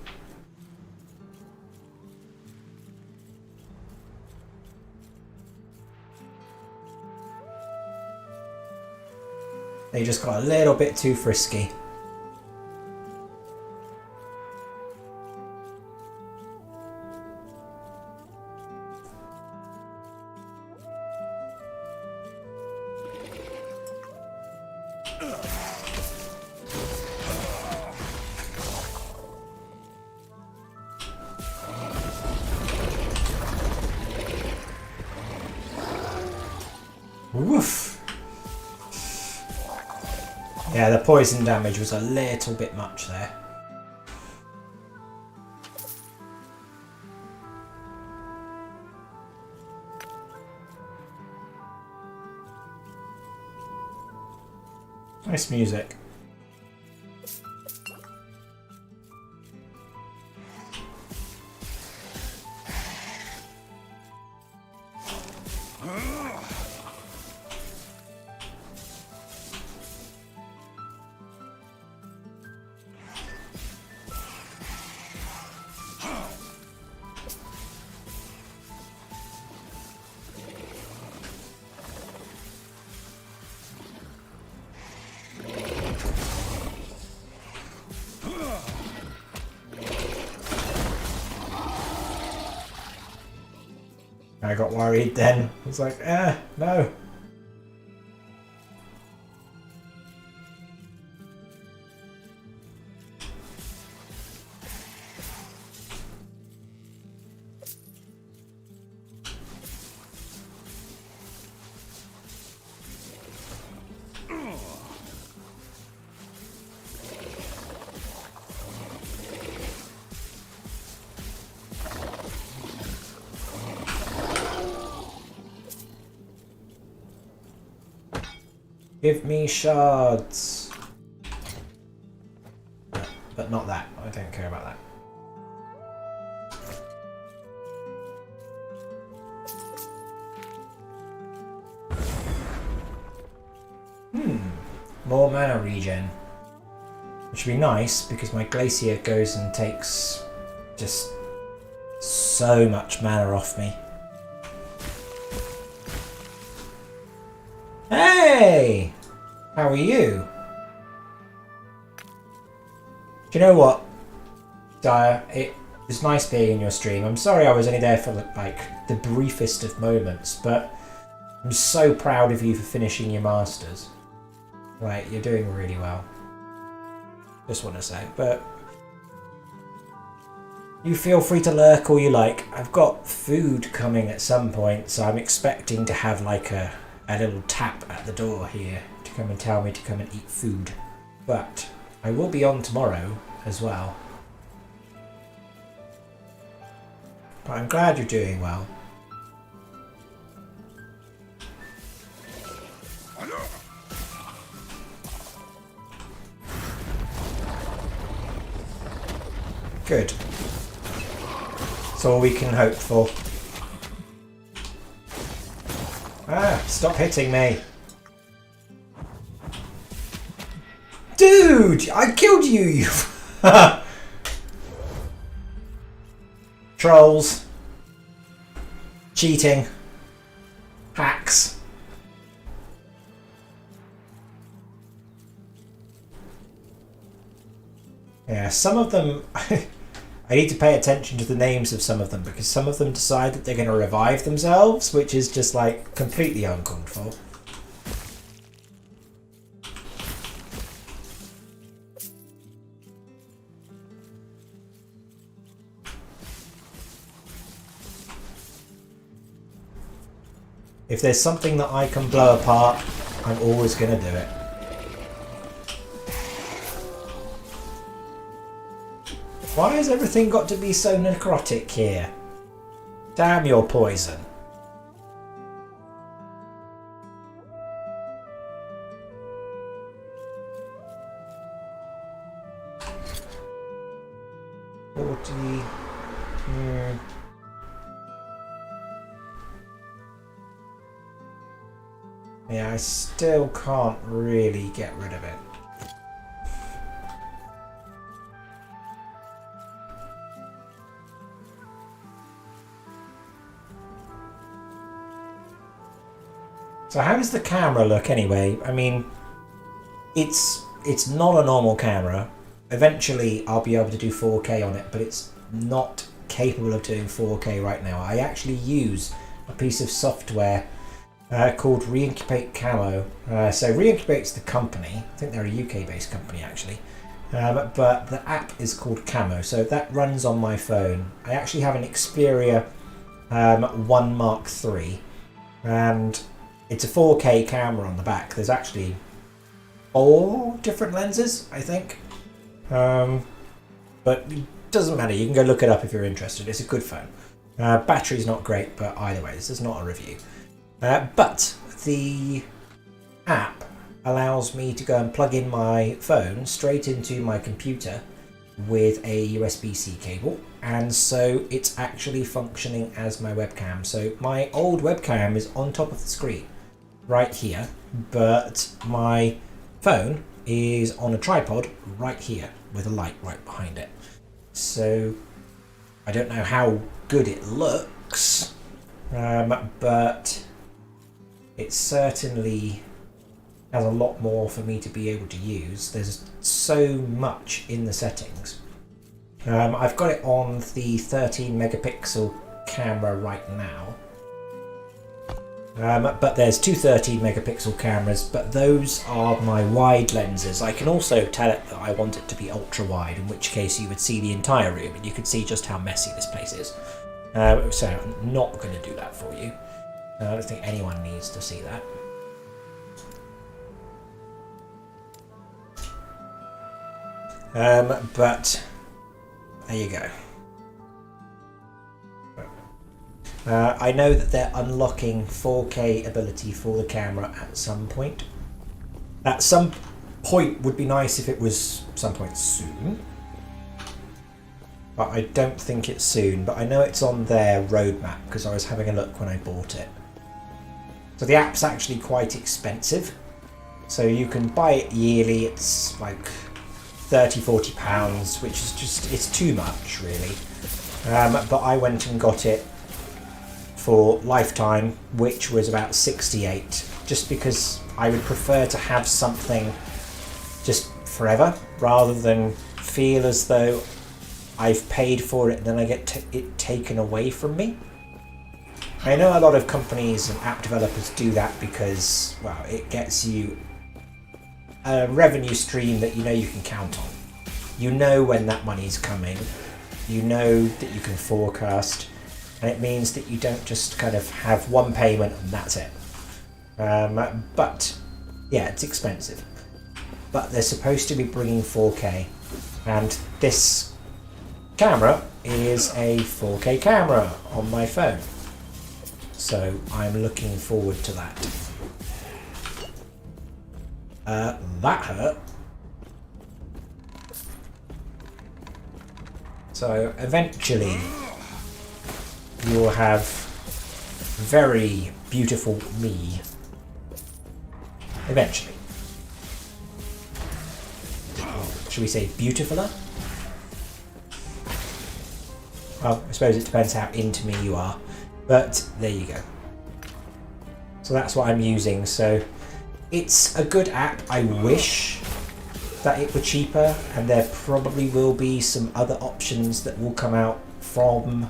They just got a little bit too frisky. Woof. Yeah, the poison damage was a little bit much there. Nice music. I got worried then. I was like, no. Give me shards. But not that. I don't care about that. More mana regen. Which would be nice because my glacier goes and takes just so much mana off me. Hey! How are you? Do you know what, Dyer? It was nice being in your stream. I'm sorry I was only there for like the briefest of moments, but I'm so proud of you for finishing your masters. Right, you're doing really well. Just want to say, but you feel free to lurk all you like. I've got food coming at some point, so I'm expecting to have like a little tap at the door here to come and tell me to come and eat food. But I will be on tomorrow as well. But I'm glad you're doing well. Good. That's all we can hope for. Ah, stop hitting me. Dude, I killed you! Trolls. Cheating. Hacks. Yeah, some of them... I need to pay attention to the names of some of them because some of them decide that they're going to revive themselves, which is just like completely uncalled for. If there's something that I can blow apart, I'm always going to do it. Why has everything got to be so necrotic here? Damn your poison. Yeah, I still can't really get rid of it. So how does the camera look anyway? I mean, it's not a normal camera. Eventually I'll be able to do 4K on it, but it's not capable of doing 4K right now. I actually use a piece of software called Reincubate Camo. So Reincubate's the company. I think they're a UK-based company actually. But the app is called Camo, so that runs on my phone. I actually have an Xperia 1 Mark III, and it's a 4K camera on the back. There's actually 4 different lenses, I think. But it doesn't matter. You can go look it up if you're interested. It's a good phone. Battery's not great, but either way, this is not a review. But the app allows me to go and plug in my phone straight into my computer with a USB-C cable, and so it's actually functioning as my webcam. So my old webcam is on top of the screen right here, but my phone is on a tripod right here with a light right behind it. So I don't know how good it looks, but it certainly has a lot more for me to be able to use. There's so much in the settings. I've got it on the 13 megapixel camera right now. But there's 2 13 megapixel cameras, but those are my wide lenses. I can also tell it that I want it to be ultra wide, in which case you would see the entire room and you could see just how messy this place is. So I'm not going to do that for you. I don't think anyone needs to see that. But there you go. I know that they're unlocking 4K ability for the camera at some point. At some point would be nice if it was some point soon. But I don't think it's soon. But I know it's on their roadmap because I was having a look when I bought it. So the app's actually quite expensive. So you can buy it yearly. It's like £30–40, which is just, it's too much really. But I went and got it for lifetime, which was about 68, just because I would prefer to have something just forever rather than feel as though I've paid for it and then I get it taken away from me. I know a lot of companies and app developers do that because, well, it gets you a revenue stream that you know you can count on. You know when that money's coming, you know that you can forecast, and it means that you don't just kind of have one payment and that's it. But yeah, it's expensive. But they're supposed to be bringing 4K, and this camera is a 4K camera on my phone. So I'm looking forward to that. That hurt. So eventually you'll have very beautiful me. Eventually. Should we say beautifuler? Well, I suppose it depends how into me you are. But there you go. So that's what I'm using. So it's a good app. I wish that it were cheaper, and there probably will be some other options that will come out from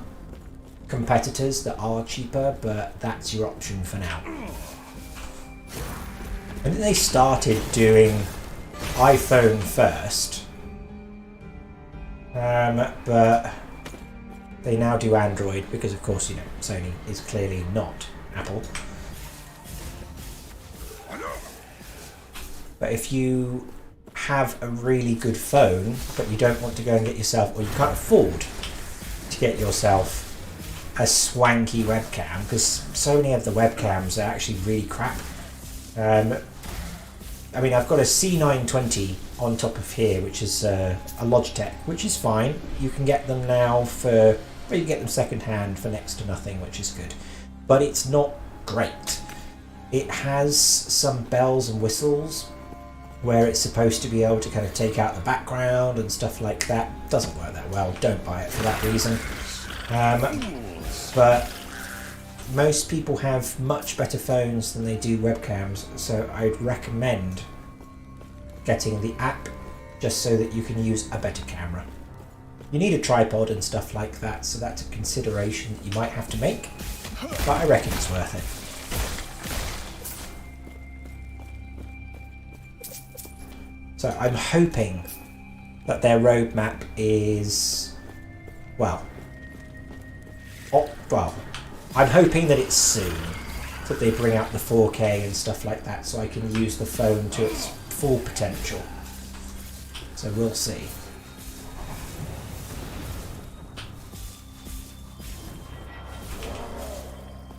competitors that are cheaper, but that's your option for now. I think they started doing iPhone first, but they now do Android because, of course, you know, Sony is clearly not Apple. But if you have a really good phone, but you don't want to go and get yourself, or you can't afford to get yourself a swanky webcam, because so many of the webcams are actually really crap. I mean, I've got a C920 on top of here, which is a Logitech, which is fine. You can get them now for, well, you can get them second hand for next to nothing, which is good. But it's not great. It has some bells and whistles where it's supposed to be able to kind of take out the background and stuff like that. Doesn't work that well. Don't buy it for that reason. But most people have much better phones than they do webcams, so I'd recommend getting the app just so that you can use a better camera. You need a tripod and stuff like that, so that's a consideration that you might have to make, but I reckon it's worth it. So I'm hoping that their roadmap is, well, I'm hoping that it's soon, that they bring out the 4K and stuff like that, so I can use the phone to its full potential. So we'll see.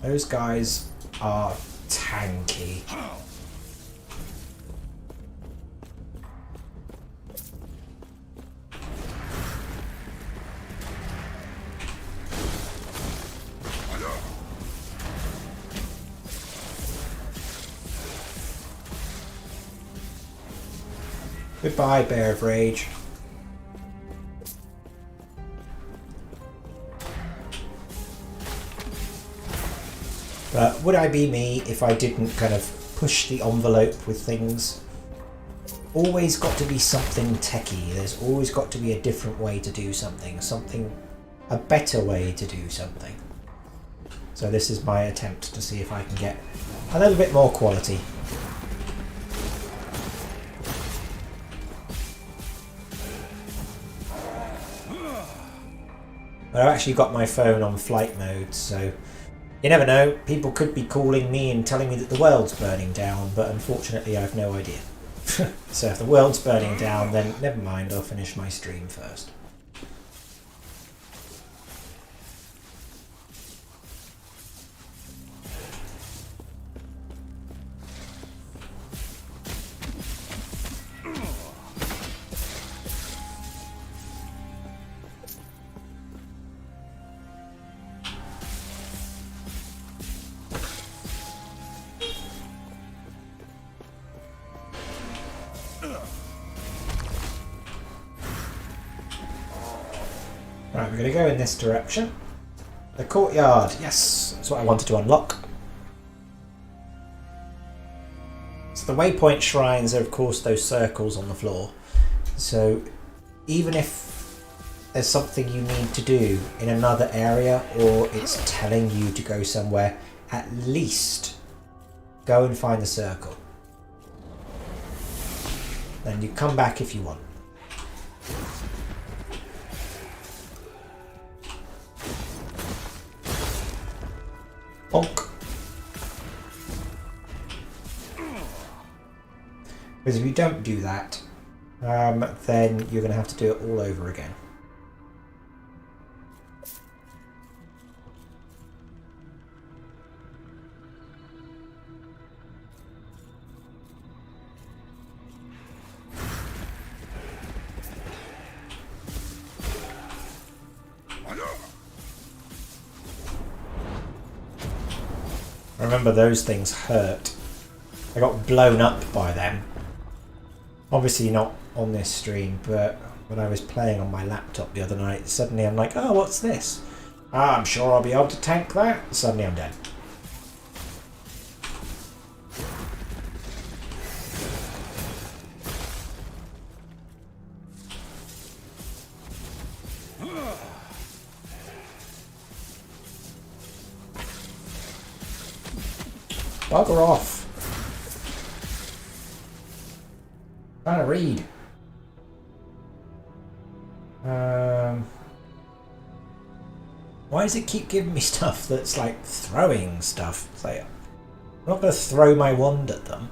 Those guys are tanky. Goodbye, Bear of Rage. But would I be me if I didn't kind of push the envelope with things? Always got to be something techie. There's always got to be a different way to do something, a better way to do something. So this is my attempt to see if I can get a little bit more quality. But I've actually got my phone on flight mode, so you never know, people could be calling me and telling me that the world's burning down, but unfortunately I've no idea. So if the world's burning down, then never mind, I'll finish my stream first. going to go in this direction. The courtyard. Yes, that's what I wanted to unlock. So the waypoint shrines are, of course, those circles on the floor. So even if there's something you need to do in another area, or it's telling you to go somewhere, at least go and find the circle. Then you come back if you want. Bonk. Because if you don't do that, then you're going to have to do it all over again. I remember those things hurt. I got blown up by them. Obviously not on this stream, but when I was playing on my laptop the other night, suddenly I'm like, oh, what's this? Ah, I'm sure I'll be able to tank that. Suddenly I'm dead. Bugger off. I'm trying to read. Why does it keep giving me stuff that's like throwing stuff? It's like, I'm not going to throw my wand at them.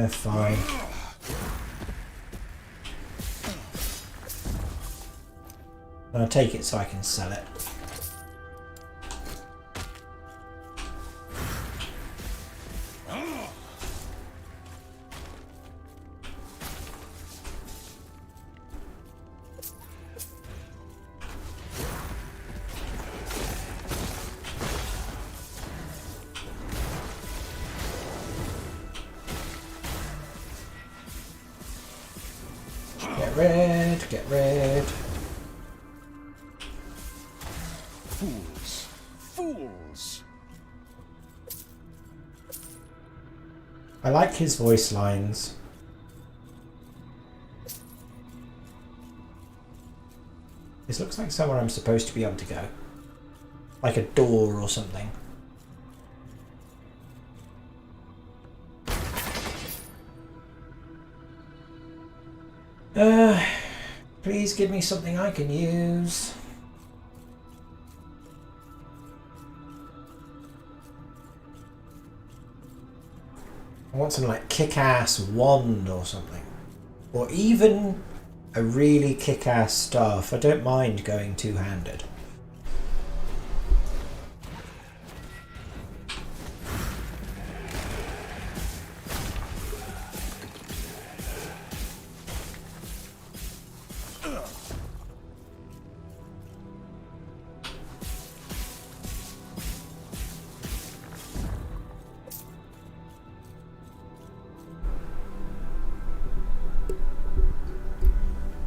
Fine. I'll take it so I can sell it. Get red, get red. Fools! Fools! I like his voice lines. This looks like somewhere I'm supposed to be able to go. Like a door or something. Please give me something I can use. I want some like kick-ass wand or something. Or even a really kick-ass staff. I don't mind going two-handed.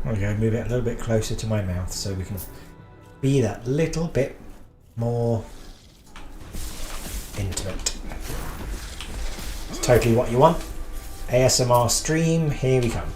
Okay, move it a little bit closer to my mouth so we can be that little bit more intimate. It's totally what you want. ASMR stream, here we come.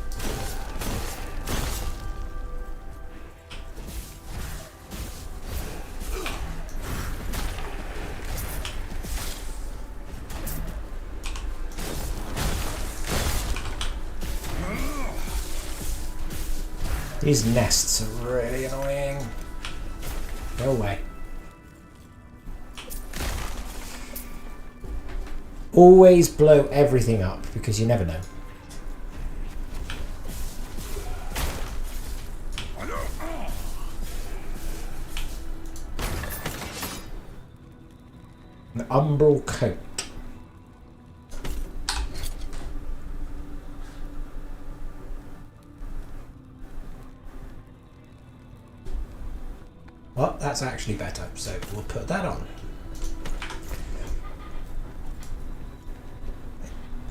These nests are really annoying. Go away. Always blow everything up because you never know. An umbral coat. Well, that's actually better, so we'll put that on.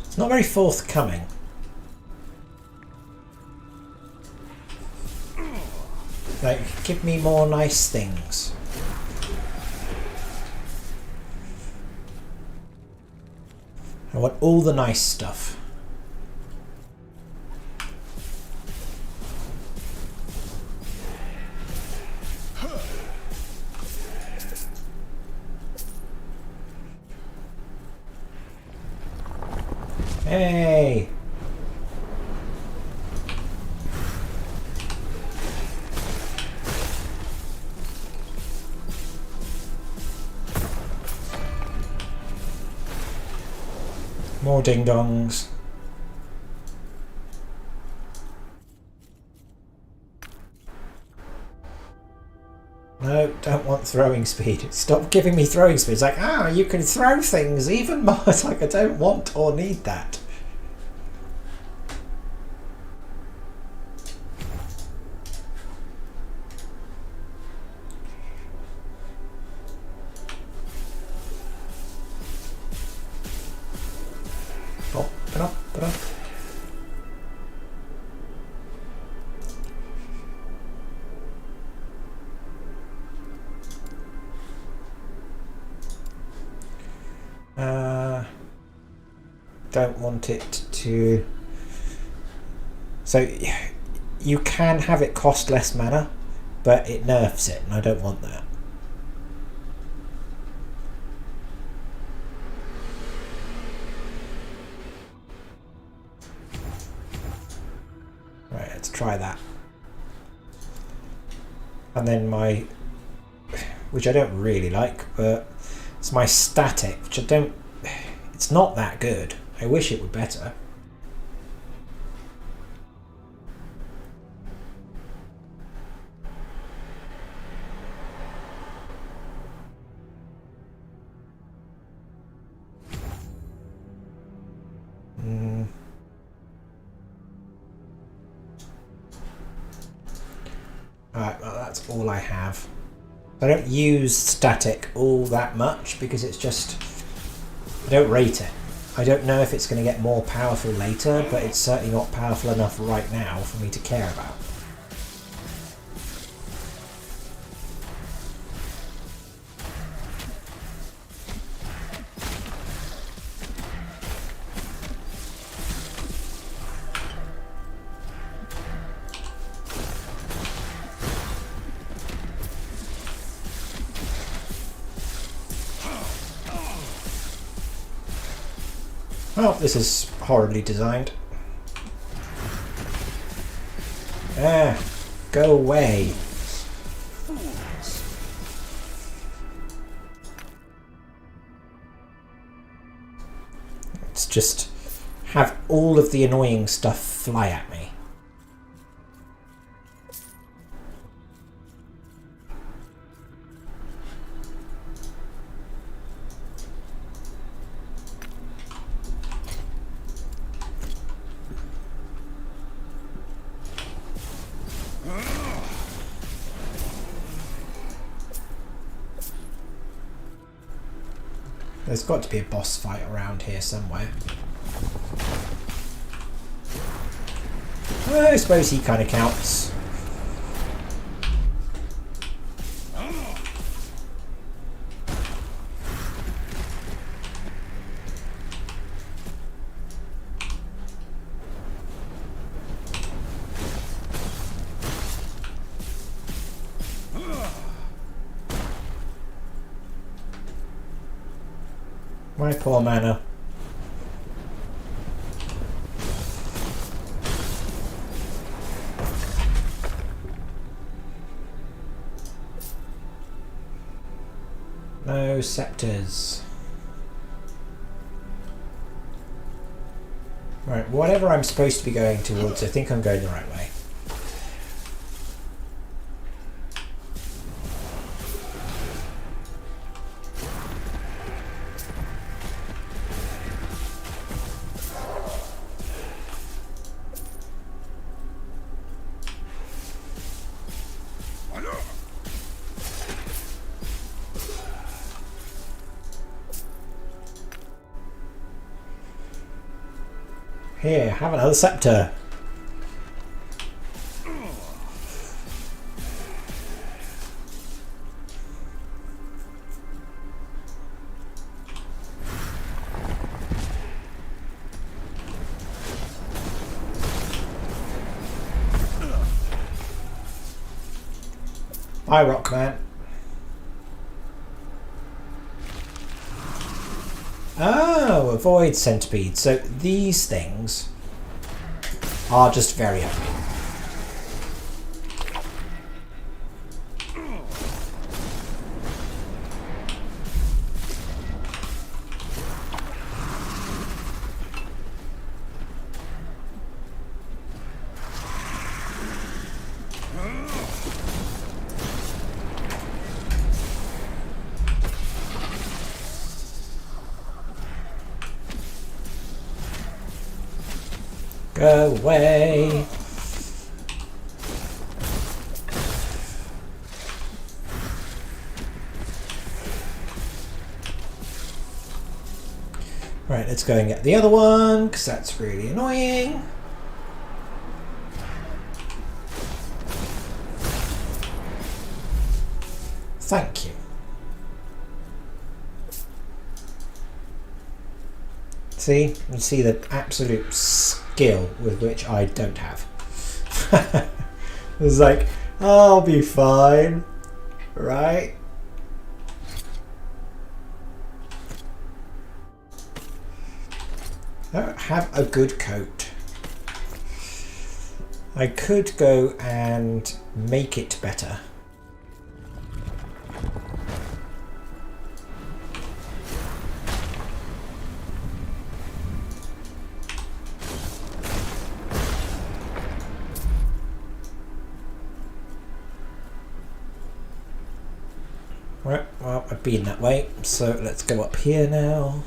It's not very forthcoming. Like, give me more nice things. I want all the nice stuff. Hey! More ding-dongs. No, don't want throwing speed. Stop giving me throwing speed. It's like, you can throw things even more. It's like, I don't want or need that. Don't want it to... So you can have it cost less mana, but it nerfs it, and I don't want that. Right, let's try that. And then my... which I don't really like, but it's my static, which I don't... It's not that good. I wish it were better. Alright, well that's all I have. I don't use static all that much because it's just... I don't rate it. I don't know if it's going to get more powerful later, but it's certainly not powerful enough right now for me to care about. Well, this is horribly designed. Go away. Let's just have all of the annoying stuff fly at me. There's got to be a boss fight around here somewhere. I suppose he kind of counts. My poor mana. No scepters. Right, whatever I'm supposed to be going towards, I think I'm going the right way. Here, have another scepter. Bye, Rockman. Oh, avoid centipede. So these things are just very ugly. Go away. Right, let's go and get the other one, because that's really annoying. Thank you. See? You see the absolute skill with which I don't have. It's like, I'll be fine. Right? I don't have a good coat. I could go and make it better. Right, well, I've been that way, so let's go up here now.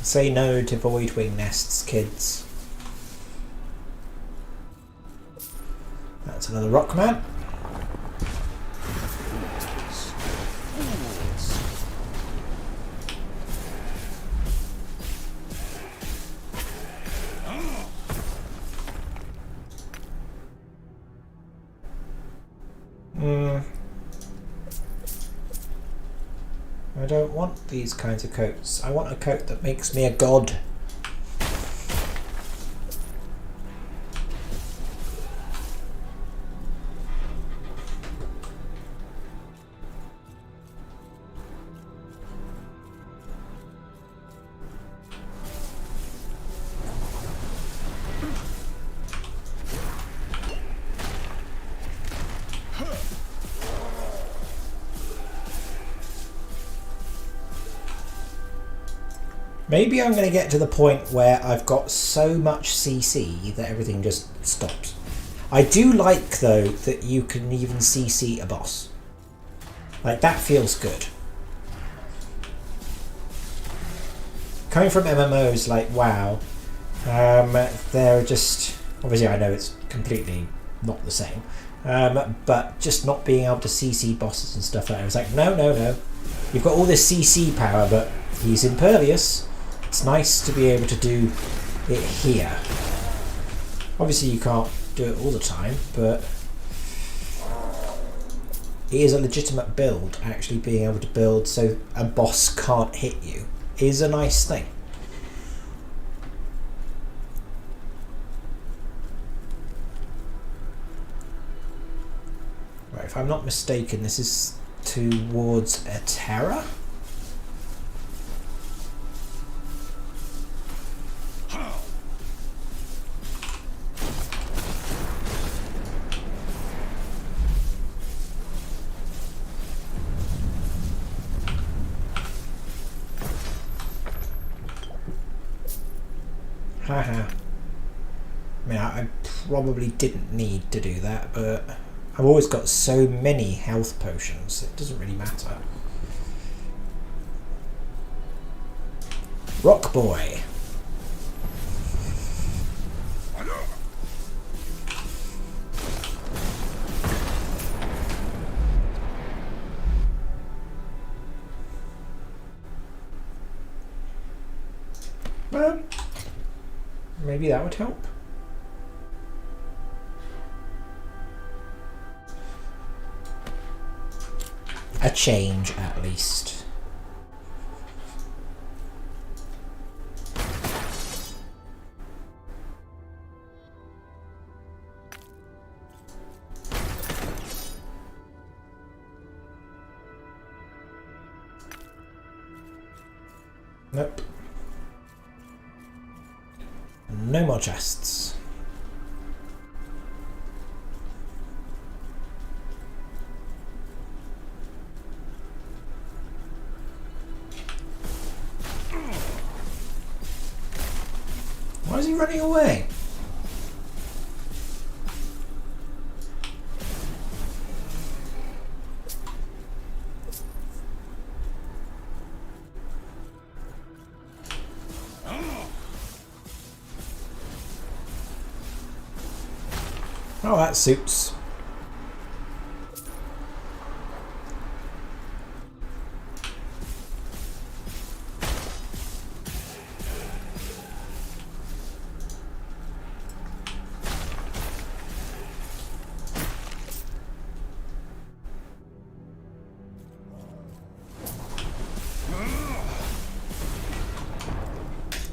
Say no to void wing nests, kids. That's another Rockman. I don't want these kinds of coats. I want a coat that makes me a god. Maybe I'm going to get to the point where I've got so much CC that everything just stops. I do like, though, that you can even CC a boss. Like, that feels good. Coming from MMOs like WoW, they're just... Obviously, I know it's completely not the same. But just not being able to CC bosses and stuff like that. It's like, no, no, no. You've got all this CC power, but he's impervious. It's nice to be able to do it here. Obviously you can't do it all the time, but it is a legitimate build. Actually being able to build so a boss can't hit you is a nice thing. Right, if I'm not mistaken, this is towards a Terra? Haha. I mean, I probably didn't need to do that, but I've always got so many health potions, it doesn't really matter. Rock Boy. Well, maybe that would help. a change at least. Nope. No more chests. Why is he running away? Oh, that suits.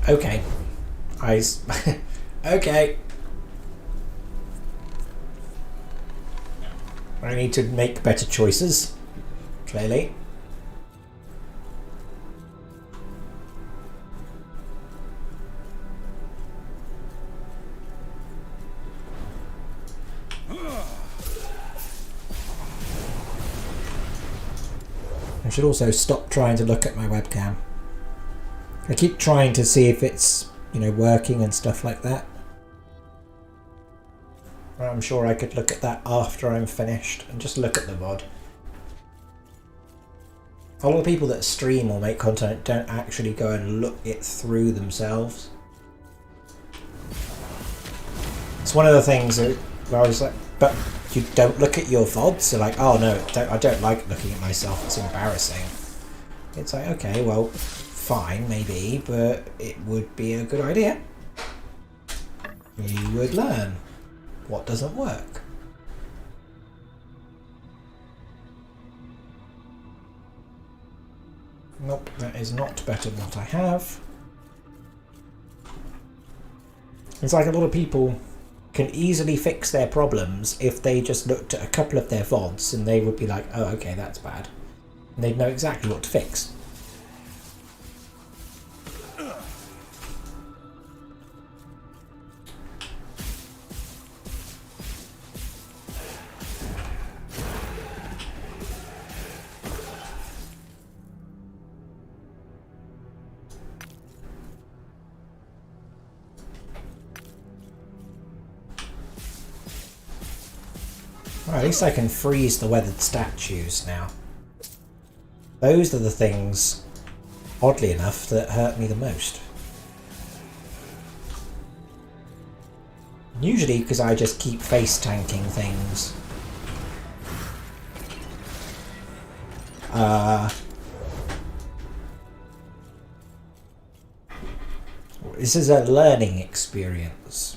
Okay. Okay. I need to make better choices, clearly. I should also stop trying to look at my webcam. I keep trying to see if it's, you know, working and stuff like that. I'm sure I could look at that after I'm finished and just look at the VOD. A lot of people that stream or make content don't actually go and look it through themselves. It's one of the things that where I was like, but you don't look at your VODs? So like, oh no, I don't like looking at myself, it's embarrassing. It's like, okay, well, fine, maybe, but it would be a good idea. You would learn what doesn't work. Nope, that is not better than what I have. It's like a lot of people can easily fix their problems if they just looked at a couple of their VODs and they would be like, oh, okay, that's bad. And they'd know exactly what to fix. Well, at least I can freeze the weathered statues now. Those are the things, oddly enough, that hurt me the most. Usually because I just keep face tanking things. This is a learning experience.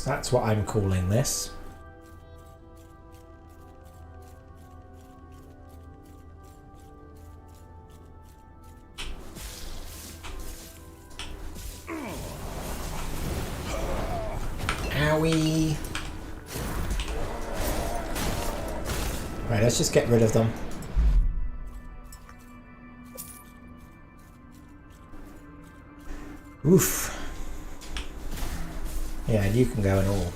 That's what I'm calling this. Owie. Right, let's just get rid of them. Oof. Yeah, you can go and all.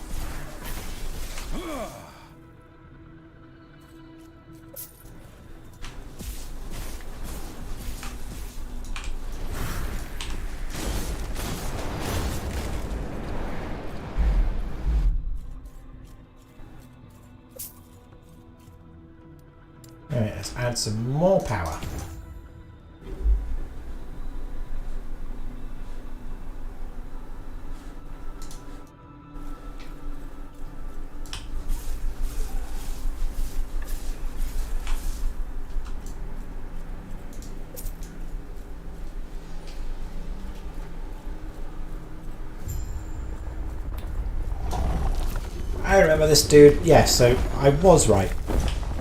Alright, let's add some more power. I remember this dude. Yeah, so I was right.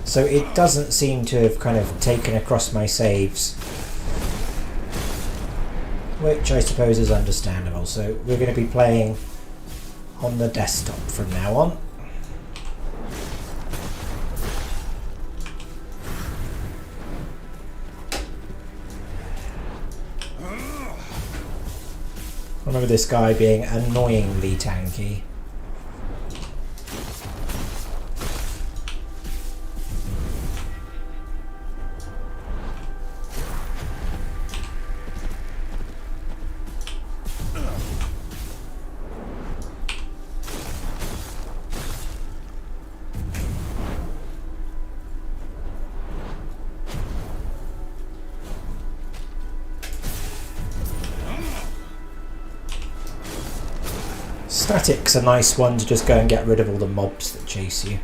So it doesn't seem to have kind of taken across my saves, which I suppose is understandable. So we're going to be playing on the desktop from now on. I remember this guy being annoyingly tanky. Static's a nice one to just go and get rid of all the mobs that chase you.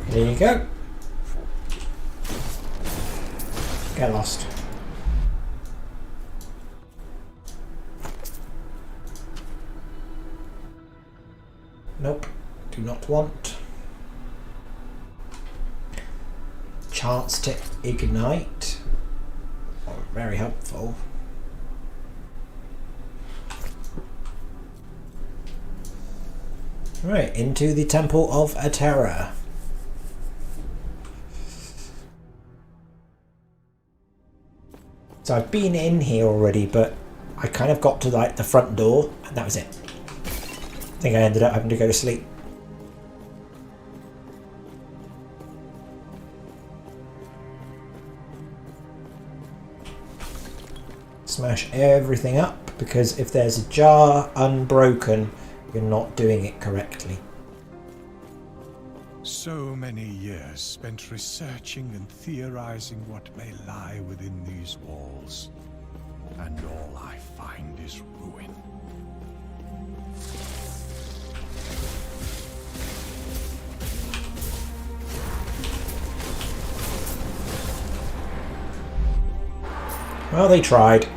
There you go. Get lost. Nope, do not want. Chance to ignite. Oh, very helpful. Right, into the Temple of Atera. So I've been in here already, but I kind of got to like the front door and that was it. I think I ended up having to go to sleep. Smash everything up, because if there's a jar unbroken, you're not doing it correctly. So many years spent researching and theorizing what may lie within these walls, and all I find is ruin. Well, they tried.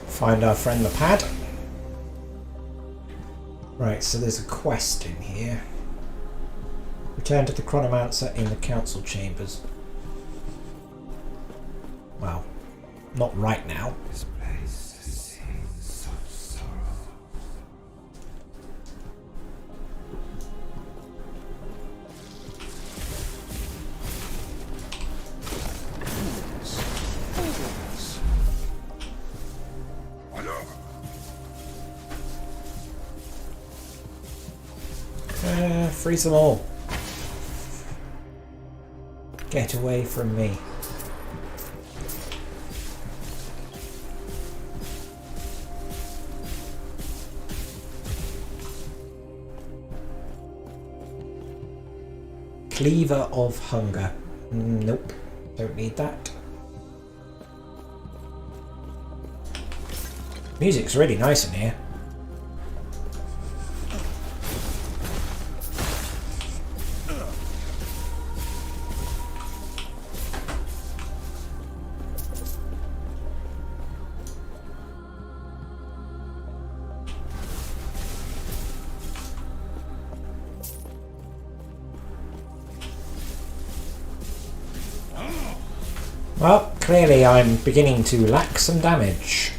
Find our friend the pad. Right, so there's a quest in here. Return to the Chronomancer in the council chambers. Well, not right now. This place has seen such sorrow. Freeze them all. Get away from me. Cleaver of Hunger. Nope, don't need that. Music's really nice in here. Well, clearly I'm beginning to lack some damage.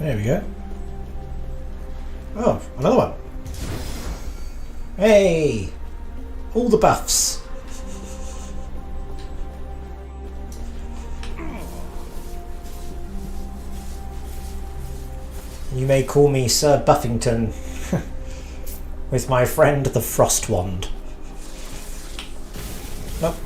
There we go. Oh, another one. Hey! All the buffs. You may call me Sir Buffington with my friend the Frost Wand. Nope.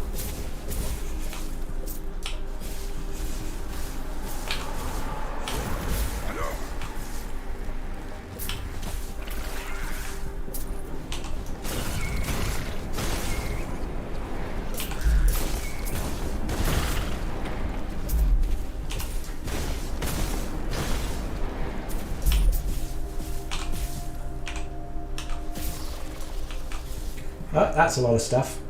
Oh, that's a lot of stuff.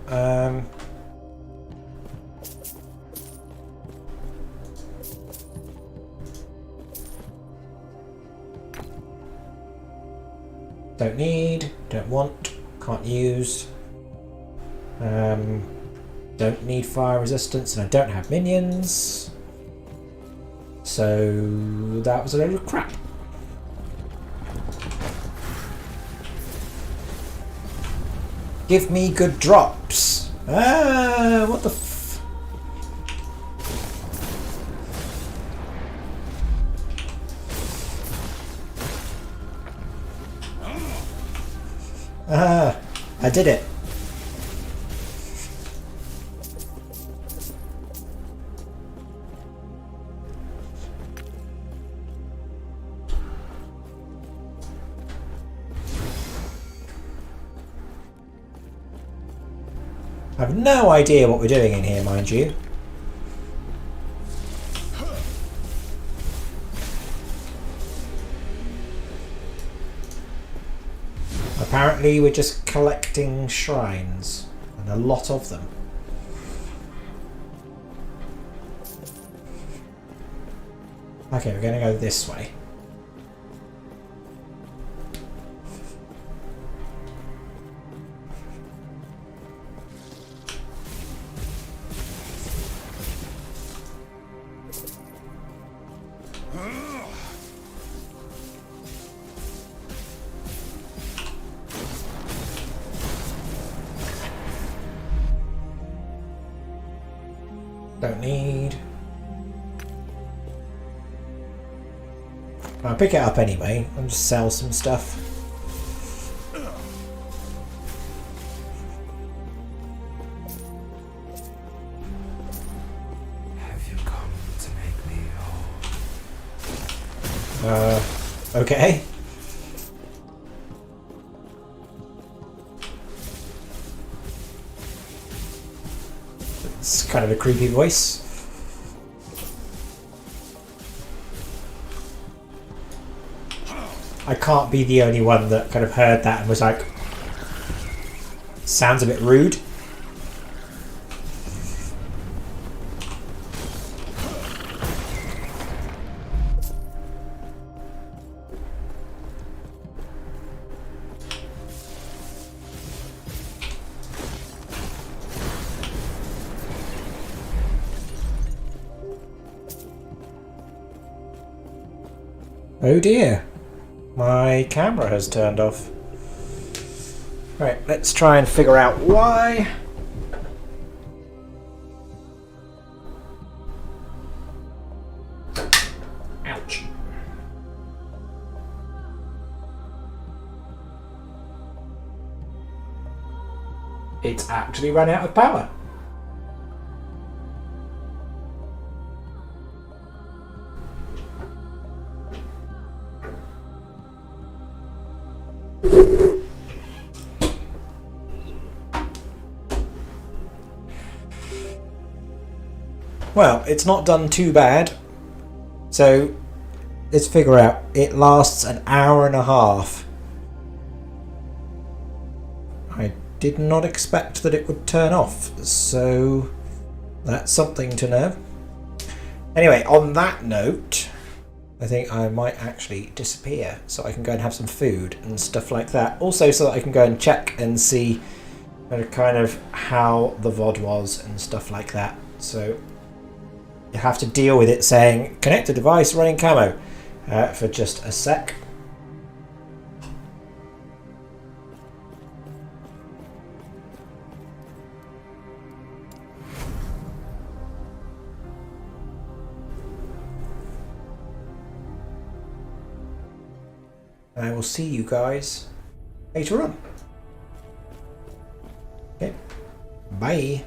Don't need, don't want, can't use. Don't need fire resistance, and I don't have minions. So that was a load of crap. Give me good drops. Ah, what the f... Ah, I did it. I have no idea what we're doing in here, mind you. Apparently we're just collecting shrines, and a lot of them. Okay, we're going to go this way. Don't need. I'll pick it up anyway. I'll just sell some stuff. Have you come to make me whole? Okay. It's kind of a creepy voice. I can't be the only one that kind of heard that and was like, sounds a bit rude. Oh dear, my camera has turned off. Right, let's try and figure out why. Ouch. It's actually run out of power. Well, it's not done too bad. So let's figure out. It lasts an hour and a half. I did not expect that it would turn off, so that's something to know. Anyway, on that note, I think I might actually disappear so I can go and have some food and stuff like that. Also so that I can go and check and see kind of how the VOD was and stuff like that. So you have to deal with it saying connect a device running camo, for just a sec. And I will see you guys later on. Okay, bye.